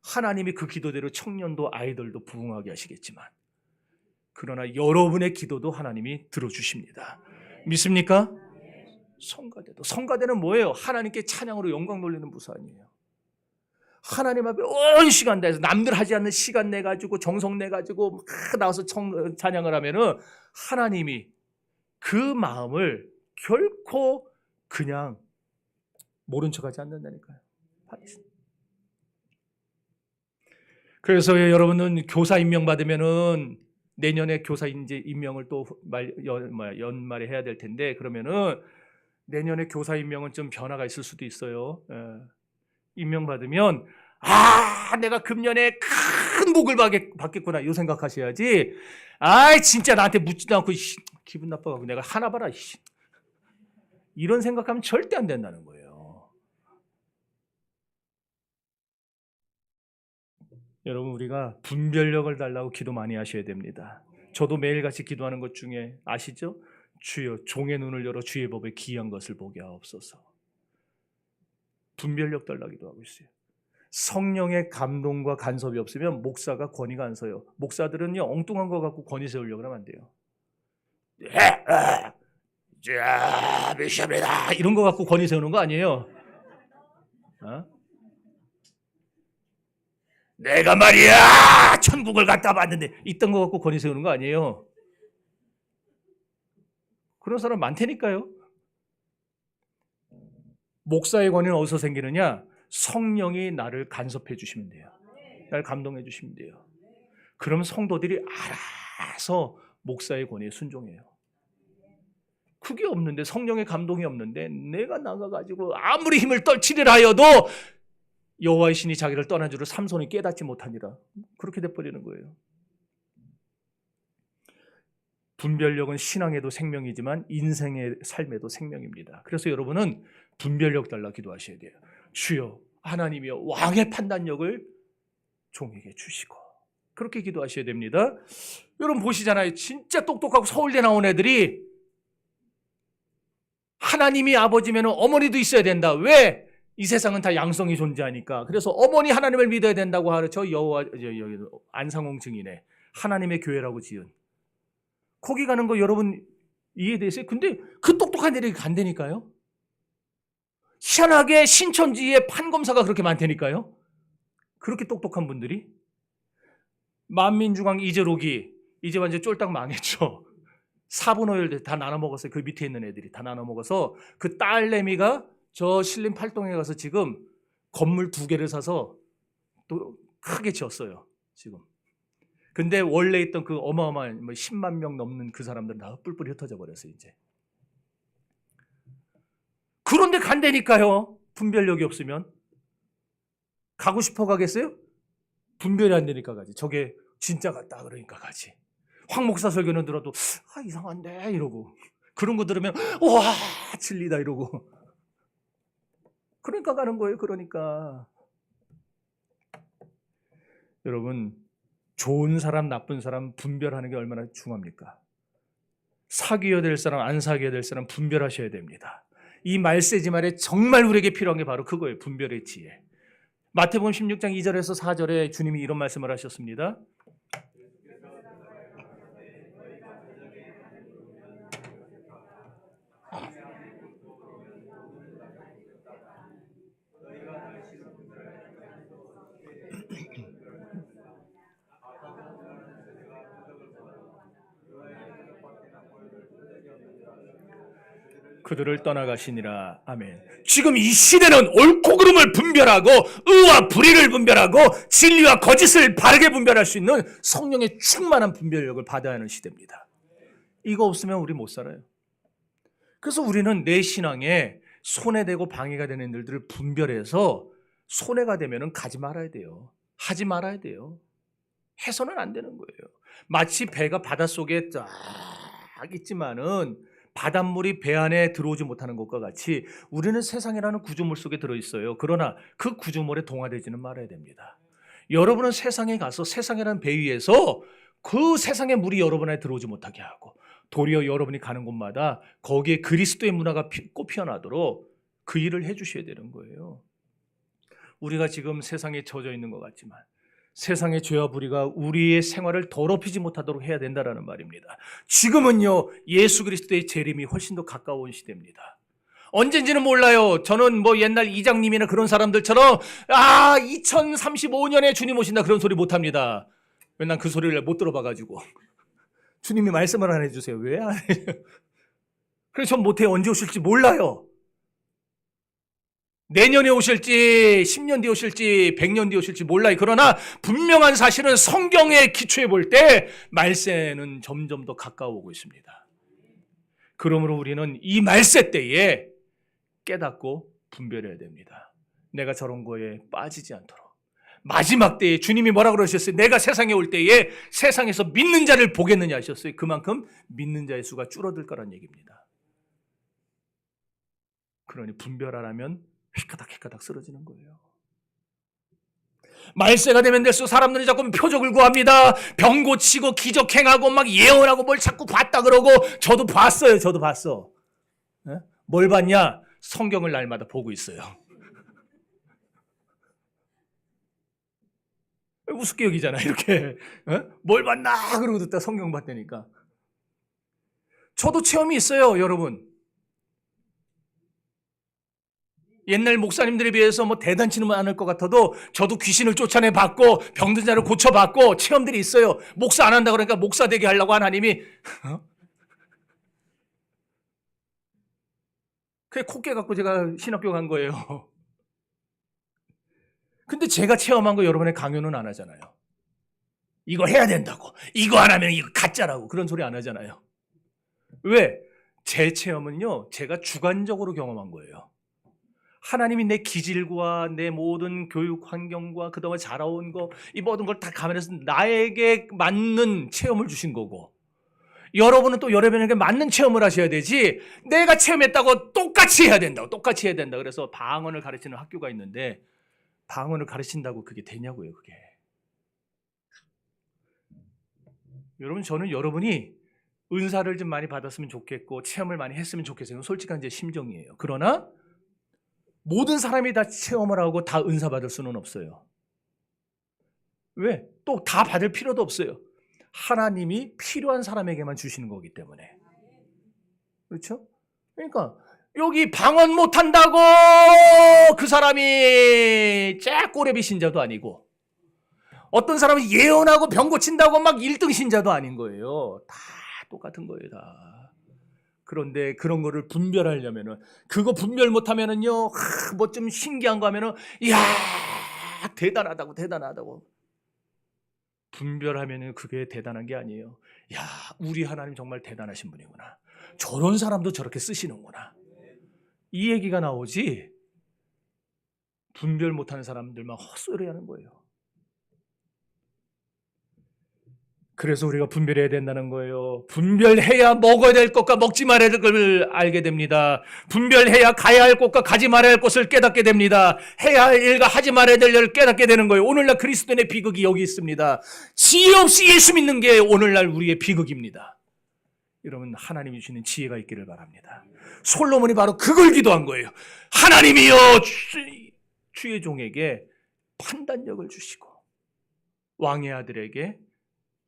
하나님이 그 기도대로 청년도 아이들도 부응하게 하시겠지만 그러나 여러분의 기도도 하나님이 들어주십니다. 믿습니까? 성가대는 뭐예요? 하나님께 찬양으로 영광 돌리는 부서 아니에요. 하나님 앞에 온 시간 다해서 남들 하지 않는 시간 내가지고 정성 내가지고 막 나와서 찬양을 하면은 하나님이 그 마음을 결코 그냥 모른 척하지 않는다니까요. 그래서 여러분은 교사 임명 받으면은 내년에 교사 임명을 또 연말에 해야 될 텐데 그러면은 내년에 교사 임명은 좀 변화가 있을 수도 있어요. 임명 받으면 내가 금년에 큰 복을 받겠구나 이 생각하셔야지. 진짜 나한테 묻지도 않고 기분 나빠가고 내가 하나 봐라 이런 생각하면 절대 안 된다는 거예요. 여러분 우리가 분별력을 달라고 기도 많이 하셔야 됩니다. 저도 매일같이 기도하는 것 중에 아시죠? 주여 종의 눈을 열어 주의 법에 기이한 것을 보게 하옵소서. 분별력 달라고 기도하고 있어요. 성령의 감동과 간섭이 없으면 목사가 권위가 안 서요. 목사들은요 엉뚱한 거 갖고 권위 세우려고 하면 안 돼요. 비숍이다 이런 거 갖고 권위 세우는 거 아니에요. 내가 말이야 천국을 갔다 봤는데 있던 거 갖고 권위 세우는 거 아니에요. 그런 사람 많다니까요. 목사의 권위는 어디서 생기느냐? 성령이 나를 간섭해 주시면 돼요. 날 감동해 주시면 돼요. 그럼 성도들이 알아서 목사의 권위에 순종해요. 그게 없는데, 성령의 감동이 없는데 내가 나가가지고 아무리 힘을 떨치려 하여도 여호와의 신이 자기를 떠난 줄을 삼손이 깨닫지 못하니라. 그렇게 돼버리는 거예요. 분별력은 신앙에도 생명이지만 인생의 삶에도 생명입니다. 그래서 여러분은 분별력 달라 기도하셔야 돼요. 주여 하나님이여 왕의 판단력을 종에게 주시고, 그렇게 기도하셔야 됩니다. 여러분 보시잖아요. 진짜 똑똑하고 서울대 나온 애들이 하나님이 아버지면 어머니도 있어야 된다. 왜? 이 세상은 다 양성이 존재하니까. 그래서 어머니 하나님을 믿어야 된다고 하는 저 안상홍 증인의 하나님의 교회라고 지은 거기 가는 거 여러분 이해되세요? 근데 그 똑똑한 애들이 간다니까요. 희한하게 신천지에 판검사가 그렇게 많다니까요. 그렇게 똑똑한 분들이. 만민중앙 이재록이 이제 완전 쫄딱 망했죠. 4분 5일 다 나눠 먹었어요. 그 밑에 있는 애들이 다 나눠 먹어서 그 딸내미가 저 신림 팔동에 가서 지금 건물 2개를 사서 또 크게 지었어요. 지금. 근데 원래 있던 그 어마어마한 10만 명 넘는 그 사람들은 다 뿔뿔이 흩어져 버렸어요. 이제. 그런데 간다니까요. 분별력이 없으면. 가고 싶어 가겠어요? 분별이 안 되니까 가지. 저게 진짜 같다 그러니까 가지. 황 목사 설교는 들어도 이상한데 이러고, 그런 거 들으면 와 진리다 이러고, 그러니까 가는 거예요. 그러니까 여러분, 좋은 사람 나쁜 사람 분별하는 게 얼마나 중요합니까? 사귀어야 될 사람 안 사귀어야 될 사람 분별하셔야 됩니다. 이 말세지 말에 정말 우리에게 필요한 게 바로 그거예요. 분별의 지혜. 마태복음 16장 2절에서 4절에 주님이 이런 말씀을 하셨습니다. 그들을 떠나가시니라. 아멘. 지금 이 시대는 옳고 그름을 분별하고 의와 불의를 분별하고 진리와 거짓을 바르게 분별할 수 있는 성령의 충만한 분별력을 받아야 하는 시대입니다. 이거 없으면 우리 못 살아요. 그래서 우리는 내 신앙에 손해되고 방해가 되는 일들을 분별해서 손해가 되면 가지 말아야 돼요. 하지 말아야 돼요. 해서는 안 되는 거예요. 마치 배가 바닷속에 쫙 있지만은 바닷물이 배 안에 들어오지 못하는 것과 같이 우리는 세상이라는 구조물 속에 들어있어요. 그러나 그 구조물에 동화되지는 말아야 됩니다. 여러분은 세상에 가서 세상이라는 배 위에서 그 세상의 물이 여러분 안에 들어오지 못하게 하고, 도리어 여러분이 가는 곳마다 거기에 그리스도의 문화가 꽃피어나도록 그 일을 해주셔야 되는 거예요. 우리가 지금 세상에 젖어 있는 것 같지만 세상의 죄와 불의가 우리의 생활을 더럽히지 못하도록 해야 된다는 말입니다. 지금은요, 예수 그리스도의 재림이 훨씬 더 가까운 시대입니다. 언젠지는 몰라요. 저는 옛날 이장님이나 그런 사람들처럼 2035년에 주님 오신다 그런 소리 못합니다. 왜냐면 그 소리를 못 들어봐가지고. 주님이 말씀을 안 해주세요. 왜 안 해요? 그래서 전 못해요. 언제 오실지 몰라요. 내년에 오실지 10년 뒤에 오실지 100년 뒤에 오실지 몰라요. 그러나 분명한 사실은 성경에 기초해 볼 때 말세는 점점 더 가까워오고 있습니다. 그러므로 우리는 이 말세 때에 깨닫고 분별해야 됩니다. 내가 저런 거에 빠지지 않도록. 마지막 때에 주님이 뭐라 그러셨어요? 내가 세상에 올 때에 세상에서 믿는 자를 보겠느냐 하셨어요. 그만큼 믿는 자의 수가 줄어들 거란 얘기입니다. 그러니 분별하라면 휘까닥 쓰러지는 거예요. 말세가 되면 될수록 사람들이 자꾸 표적을 구합니다. 병 고치고 기적 행하고 막 예언하고 뭘 자꾸 봤다 그러고, 저도 봤어요. 저도 봤어. 네? 뭘 봤냐? 성경을 날마다 보고 있어요. 우습게 여기잖아 이렇게. 뭘 봤나 그러고 듣다 성경 봤다니까. 저도 체험이 있어요, 여러분. 옛날 목사님들에 비해서 대단치는 않을 것 같아도 저도 귀신을 쫓아내 봤고 병든 자를 고쳐 봤고 체험들이 있어요. 목사 안 한다 그러니까 목사 되게 하려고 하나님이 그게 콧게 갖고 제가 신학교 간 거예요. 근데 제가 체험한 거 여러분의 강요는 안 하잖아요. 이거 해야 된다고. 이거 안 하면 이거 가짜라고. 그런 소리 안 하잖아요. 왜? 제 체험은요, 제가 주관적으로 경험한 거예요. 하나님이 내 기질과 내 모든 교육 환경과 그동안 자라온 거, 이 모든 걸 다 감안해서 나에게 맞는 체험을 주신 거고, 여러분은 또 여러분에게 맞는 체험을 하셔야 되지, 내가 체험했다고 똑같이 해야 된다고, 똑같이 해야 된다. 그래서 방언을 가르치는 학교가 있는데, 방언을 가르친다고 그게 되냐고요, 그게. 여러분, 저는 여러분이 은사를 좀 많이 받았으면 좋겠고, 체험을 많이 했으면 좋겠어요. 솔직한 제 심정이에요. 그러나, 모든 사람이 다 체험을 하고 다 은사 받을 수는 없어요. 왜? 또 다 받을 필요도 없어요. 하나님이 필요한 사람에게만 주시는 거기 때문에. 그렇죠? 그러니까 여기 방언 못한다고 그 사람이 째꼬레비 신자도 아니고, 어떤 사람은 예언하고 병 고친다고 막 1등 신자도 아닌 거예요. 다 똑같은 거예요, 다. 그런데 그런 거를 분별하려면은, 그거 분별 못하면은요, 뭐 좀 신기한 거 하면은, 이야, 대단하다고. 분별하면은 그게 대단한 게 아니에요. 야, 우리 하나님 정말 대단하신 분이구나. 저런 사람도 저렇게 쓰시는구나. 이 얘기가 나오지, 분별 못하는 사람들만 헛소리 하는 거예요. 그래서 우리가 분별해야 된다는 거예요. 분별해야 먹어야 될 것과 먹지 말아야 될 걸 알게 됩니다. 분별해야 가야 할 곳과 가지 말아야 할 곳을 깨닫게 됩니다. 해야 할 일과 하지 말아야 될 일을 깨닫게 되는 거예요. 오늘날 그리스도인의 비극이 여기 있습니다. 지혜 없이 예수 믿는 게 오늘날 우리의 비극입니다. 여러분, 하나님이 주시는 지혜가 있기를 바랍니다. 솔로몬이 바로 그걸 기도한 거예요. 하나님이여, 주의 종에게 판단력을 주시고 왕의 아들에게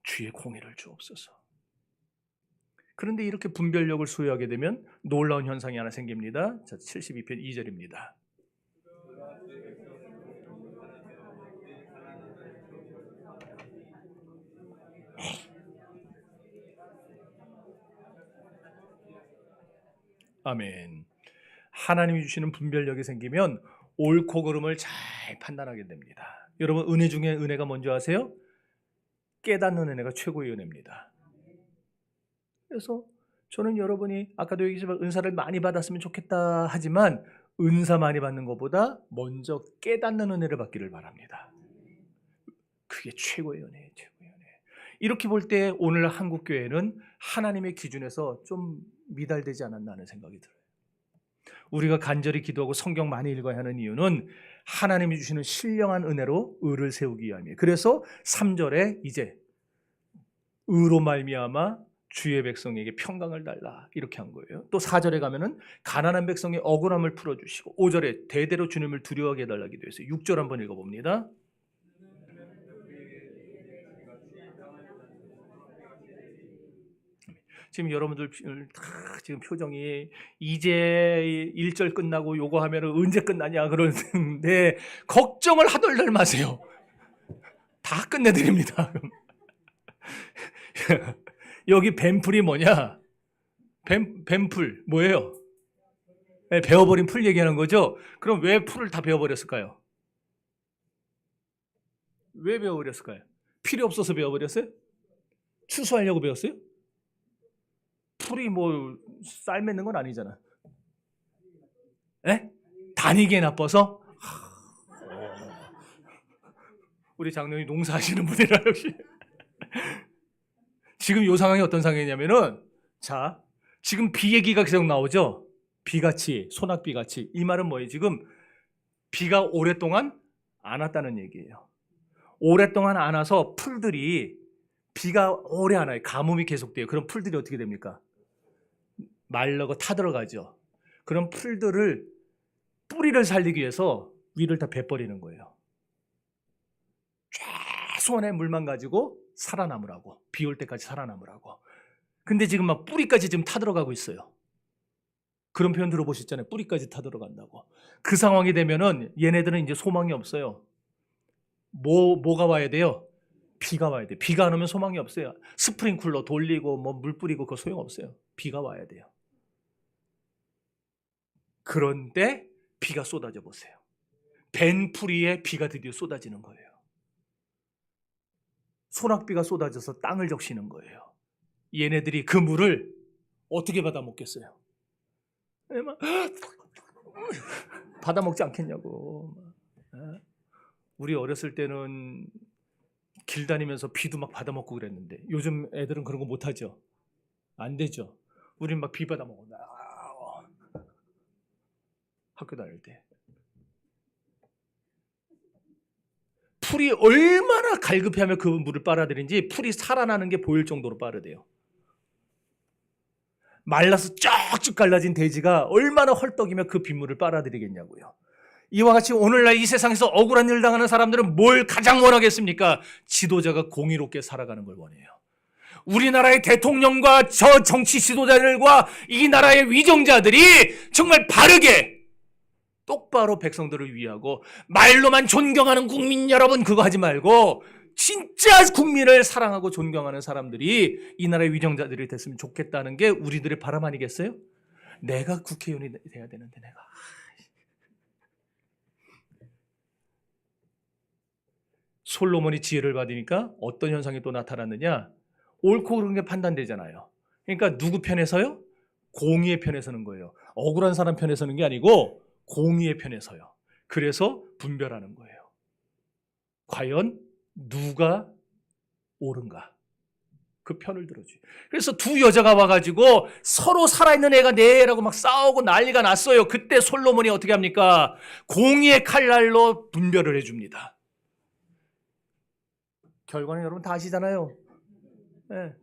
주의 공의를 주옵소서. 그런데 이렇게 분별력을 소유하게 되면 놀라운 현상이 하나 생깁니다. 자, 72편 2절입니다. 아멘. 하나님이 주시는 분별력이 생기면 옳고 그름을 잘 판단하게 됩니다. 여러분, 은혜 중에 은혜가 뭔지 아세요? 깨닫는 은혜가 최고의 은혜입니다. 그래서 저는 여러분이 아까도 얘기했지만 은사를 많이 받았으면 좋겠다 하지만, 은사 많이 받는 것보다 먼저 깨닫는 은혜를 받기를 바랍니다. 그게 최고의 은혜예요, 최고의 은혜. 이렇게 볼 때 오늘 한국교회는 하나님의 기준에서 좀 미달되지 않았나 하는 생각이 들어요. 우리가 간절히 기도하고 성경 많이 읽어야 하는 이유는 하나님이 주시는 신령한 은혜로 의를 세우기 위함이에요. 그래서 3절에 이제 의로 말미암아 주의 백성에게 평강을 달라, 이렇게 한 거예요. 또 4절에 가면은 가난한 백성의 억울함을 풀어주시고, 5절에 대대로 주님을 두려워하게 해달라 기도했어요. 6절 한번 읽어봅니다. 지금 여러분들 다 지금 표정이, 이제 1절 끝나고 요거 하면 언제 끝나냐 그러는데 걱정을 하덜덜 마세요. 다 끝내드립니다. 여기 뱀풀이 뭐냐? 뱀풀 뭐예요? 네, 베어버린 풀 얘기하는 거죠. 그럼 왜 풀을 다 베어버렸을까요? 왜 베어버렸을까요? 필요 없어서 베어버렸어요? 추수하려고 베었어요? 풀이 뭐 쌀 맺는 건 아니잖아. 에? 다니기에 나빠서? 우리 장로님 농사하시는 분이라 역시. 지금 이 상황이 어떤 상황이냐면은, 자, 지금 비 얘기가 계속 나오죠. 비같이, 소낙비같이. 이 말은 뭐예요? 지금 비가 오랫동안 안 왔다는 얘기예요. 오랫동안 안 와서 풀들이, 비가 오래 안 와요. 가뭄이 계속돼요. 그럼 풀들이 어떻게 됩니까? 말라고 타들어가죠. 그럼 풀들을, 뿌리를 살리기 위해서 위를 다 베버리는 거예요. 최소한의 물만 가지고 살아남으라고, 비 올 때까지 살아남으라고. 근데 지금 막 뿌리까지 지금 타들어가고 있어요. 그런 표현 들어보셨잖아요. 뿌리까지 타들어간다고. 그 상황이 되면은 얘네들은 이제 소망이 없어요. 뭐가 와야 돼요? 비가 와야 돼요. 비가 안 오면 소망이 없어요. 스프링쿨러 돌리고 뭐 물 뿌리고 그거 소용없어요. 비가 와야 돼요. 그런데 비가 쏟아져 보세요. 벤풀이에 비가 드디어 쏟아지는 거예요. 소낙비가 쏟아져서 땅을 적시는 거예요. 얘네들이 그 물을 어떻게 받아 먹겠어요? 받아 먹지 않겠냐고. 우리 어렸을 때는 길 다니면서 비도 막 받아 먹고 그랬는데 요즘 애들은 그런 거 못 하죠. 안 되죠. 우린 막 비 받아 먹어. 학교 다닐 때. 풀이 얼마나 갈급해하면 그 물을 빨아들인지 풀이 살아나는 게 보일 정도로 빠르대요. 말라서 쩍쭉 갈라진 돼지가 얼마나 헐떡이면 그 빗물을 빨아들이겠냐고요. 이와 같이 오늘날 이 세상에서 억울한 일 당하는 사람들은 뭘 가장 원하겠습니까? 지도자가 공의롭게 살아가는 걸 원해요. 우리나라의 대통령과 저 정치 지도자들과 이 나라의 위정자들이 정말 바르게 똑바로 백성들을 위하고 말로만 존경하는 국민 여러분 그거 하지 말고 진짜 국민을 사랑하고 존경하는 사람들이 이 나라의 위정자들이 됐으면 좋겠다는 게 우리들의 바람 아니겠어요? 내가 국회의원이 돼야 되는데 내가 솔로몬이 지혜를 받으니까 어떤 현상이 또 나타났느냐? 옳고 그른 게 판단되잖아요. 그러니까 누구 편에 서요? 공의의 편에 서는 거예요. 억울한 사람 편에 서는 게 아니고 공의의 편에 서요. 그래서 분별하는 거예요. 과연 누가 옳은가? 그 편을 들어줘요. 그래서 두 여자가 와가지고 서로 살아있는 애가 네라고 막 싸우고 난리가 났어요. 그때 솔로몬이 어떻게 합니까? 공의의 칼날로 분별을 해줍니다. 결과는 여러분 다 아시잖아요. 네.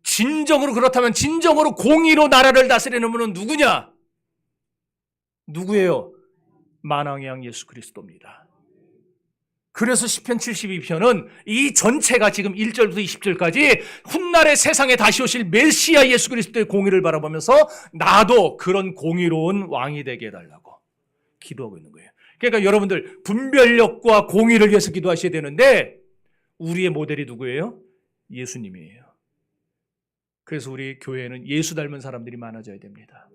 진정으로 그렇다면 진정으로 공의로 나라를 다스리는 분은 누구냐? 누구예요? 만왕의 양 예수 그리스도입니다. 그래서 시편 72편은 이 전체가 지금 1절부터 20절까지 훗날의 세상에 다시 오실 메시아 예수 그리스도의 공의를 바라보면서 나도 그런 공의로운 왕이 되게 해달라고 기도하고 있는 거예요. 그러니까 여러분들 분별력과 공의를 위해서 기도하셔야 되는데 우리의 모델이 누구예요? 예수님이에요. 그래서 우리 교회에는 예수 닮은 사람들이 많아져야 됩니다.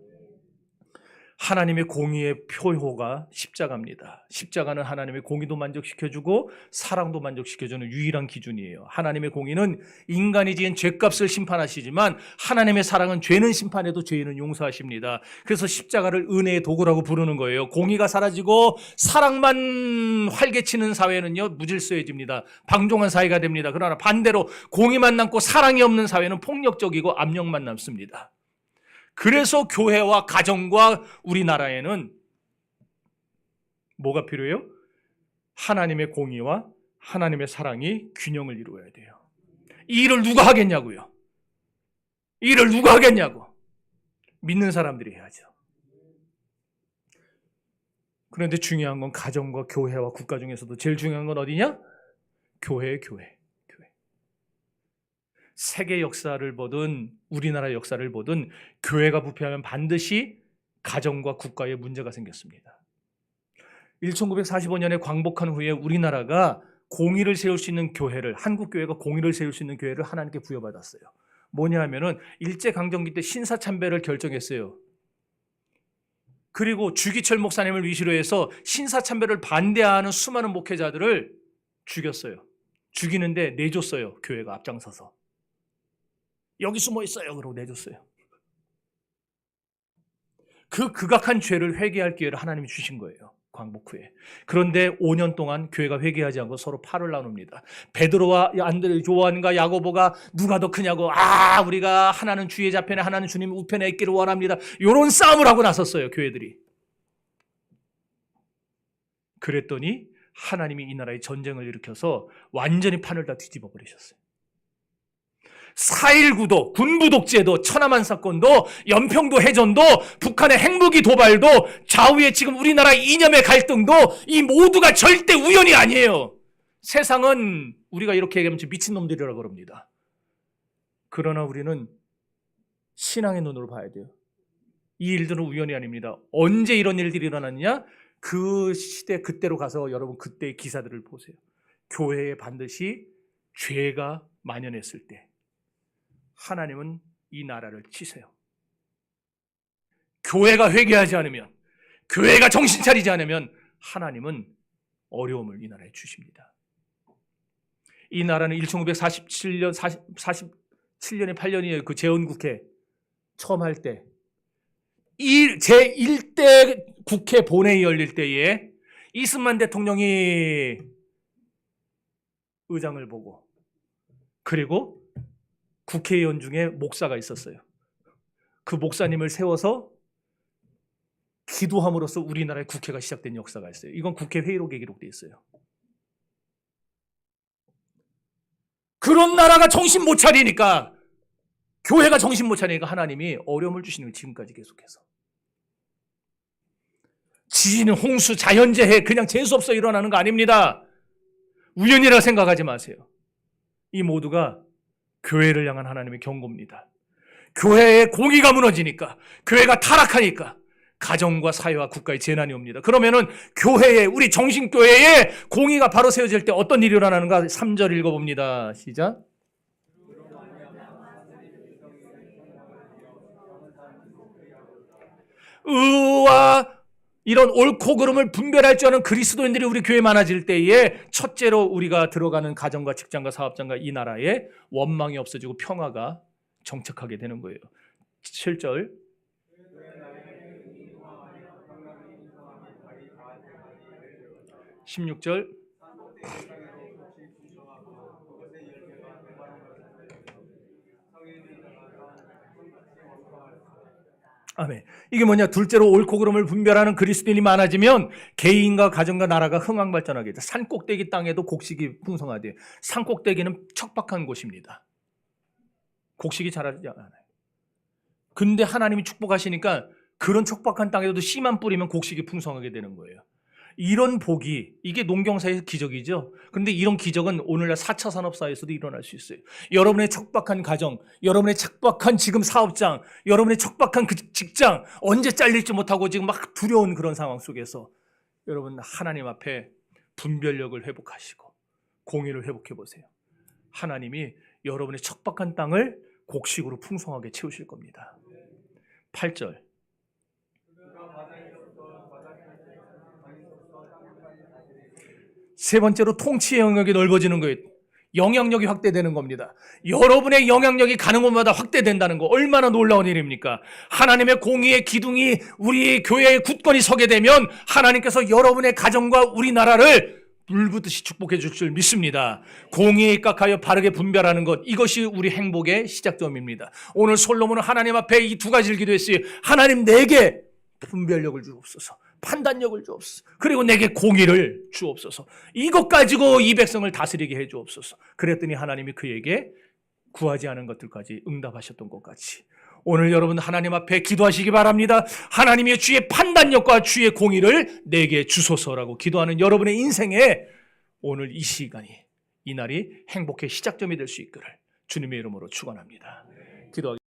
하나님의 공의의 표효가 십자가입니다. 십자가는 하나님의 공의도 만족시켜주고 사랑도 만족시켜주는 유일한 기준이에요. 하나님의 공의는 인간이 지은 죄값을 심판하시지만 하나님의 사랑은 죄는 심판해도 죄인은 용서하십니다. 그래서 십자가를 은혜의 도구라고 부르는 거예요. 공의가 사라지고 사랑만 활개치는 사회는요 무질서해집니다. 방종한 사회가 됩니다. 그러나 반대로 공의만 남고 사랑이 없는 사회는 폭력적이고 압력만 남습니다. 그래서 교회와 가정과 우리나라에는 뭐가 필요해요? 하나님의 공의와 하나님의 사랑이 균형을 이루어야 돼요. 이 일을 누가 하겠냐고요? 이 일을 누가 하겠냐고? 믿는 사람들이 해야죠. 그런데 중요한 건 가정과 교회와 국가 중에서도 제일 중요한 건 어디냐? 교회예요, 교회. 세계 역사를 보든 우리나라 역사를 보든 교회가 부패하면 반드시 가정과 국가에 문제가 생겼습니다. 1945년에 광복한 후에 우리나라가 공의를 세울 수 있는 교회를, 한국교회가 공의를 세울 수 있는 교회를 하나님께 부여받았어요. 뭐냐 하면은 일제강점기 때 신사참배를 결정했어요. 그리고 주기철 목사님을 위시로 해서 신사참배를 반대하는 수많은 목회자들을 죽였어요. 죽이는데 내줬어요. 교회가 앞장서서. 여기 숨어 있어요. 그러고 내줬어요. 그 극악한 죄를 회개할 기회를 하나님이 주신 거예요. 광복 후에. 그런데 5년 동안 교회가 회개하지 않고 서로 팔을 나눕니다. 베드로와 안드레, 요한과 야고보가 누가 더 크냐고 우리가 하나는 주의 좌편에 하나는 주님 우편에 있기를 원합니다. 이런 싸움을 하고 나섰어요. 교회들이. 그랬더니 하나님이 이 나라에 전쟁을 일으켜서 완전히 판을 다 뒤집어 버리셨어요. 4.19도, 군부 독재도, 천안함 사건도, 연평도 해전도, 북한의 핵무기 도발도, 좌우의 지금 우리나라 이념의 갈등도 이 모두가 절대 우연이 아니에요. 세상은 우리가 이렇게 얘기하면 미친놈들이라고 그럽니다. 그러나 우리는 신앙의 눈으로 봐야 돼요. 이 일들은 우연이 아닙니다. 언제 이런 일들이 일어났느냐? 그 시대 그때로 가서 여러분 그때의 기사들을 보세요. 교회에 반드시 죄가 만연했을 때 하나님은 이 나라를 치세요. 교회가 회개하지 않으면, 교회가 정신 차리지 않으면 하나님은 어려움을 이 나라에 주십니다. 이 나라는 1947년, 47년에 8년이에요. 그 재헌국회 처음 할 때 제1대 국회 본회의 열릴 때에 이승만 대통령이 의장을 보고, 그리고 국회의원 중에 목사가 있었어요. 그 목사님을 세워서 기도함으로써 우리나라의 국회가 시작된 역사가 있어요. 이건 국회 회의록에 기록되어 있어요. 그런 나라가 정신 못 차리니까, 교회가 정신 못 차리니까 하나님이 어려움을 주시는 거예요. 지금까지 계속해서. 지진, 홍수, 자연재해 그냥 재수없어 일어나는 거 아닙니다. 우연이라 생각하지 마세요. 이 모두가 교회를 향한 하나님의 경고입니다. 교회의 공의가 무너지니까, 교회가 타락하니까 가정과 사회와 국가의 재난이 옵니다. 그러면은 교회에, 우리 정신교회에 공의가 바로 세워질 때 어떤 일이 일어나는가? 3절 읽어봅니다. 시작. 의와 이런 옳고 그름을 분별할 줄 아는 그리스도인들이 우리 교회에 많아질 때에 첫째로 우리가 들어가는 가정과 직장과 사업장과 이 나라에 원망이 없어지고 평화가 정착하게 되는 거예요. 7절. 16절. 아멘. 이게 뭐냐? 둘째로 옳고 그름을 분별하는 그리스도인이 많아지면 개인과 가정과 나라가 흥황발전하게 돼. 산꼭대기 땅에도 곡식이 풍성하대. 산꼭대기는 척박한 곳입니다. 곡식이 자라지 않아요. 근데 하나님이 축복하시니까 그런 척박한 땅에도 씨만 뿌리면 곡식이 풍성하게 되는 거예요. 이런 복이, 이게 농경사의 기적이죠. 그런데 이런 기적은 오늘날 4차 산업사회에서도 일어날 수 있어요. 여러분의 척박한 가정, 여러분의 척박한 지금 사업장, 여러분의 척박한 그 직장, 언제 잘릴지 못하고 지금 막 두려운 그런 상황 속에서 여러분 하나님 앞에 분별력을 회복하시고 공의를 회복해 보세요. 하나님이 여러분의 척박한 땅을 곡식으로 풍성하게 채우실 겁니다. 8절. 세 번째로 통치의 영역이 넓어지는 거예요. 영향력이 확대되는 겁니다. 여러분의 영향력이 가는 곳마다 확대된다는 거 얼마나 놀라운 일입니까? 하나님의 공의의 기둥이 우리 교회의 굳건히 서게 되면 하나님께서 여러분의 가정과 우리나라를 물붓듯이 축복해 줄 줄 믿습니다. 공의에 입각하여 바르게 분별하는 것, 이것이 우리 행복의 시작점입니다. 오늘 솔로몬은 하나님 앞에 이 두 가지를 기도했어요. 하나님, 내게 분별력을 주옵소서, 판단력을 주옵소서, 그리고 내게 공의를 주옵소서. 이것 가지고 이 백성을 다스리게 해 주옵소서. 그랬더니 하나님이 그에게 구하지 않은 것들까지 응답하셨던 것 같이 오늘 여러분 하나님 앞에 기도하시기 바랍니다. 하나님의 주의 판단력과 주의 공의를 내게 주소서라고 기도하는 여러분의 인생에 오늘 이 시간이, 이 날이 행복의 시작점이 될 수 있기를 주님의 이름으로 축원합니다. 기도하겠습니다.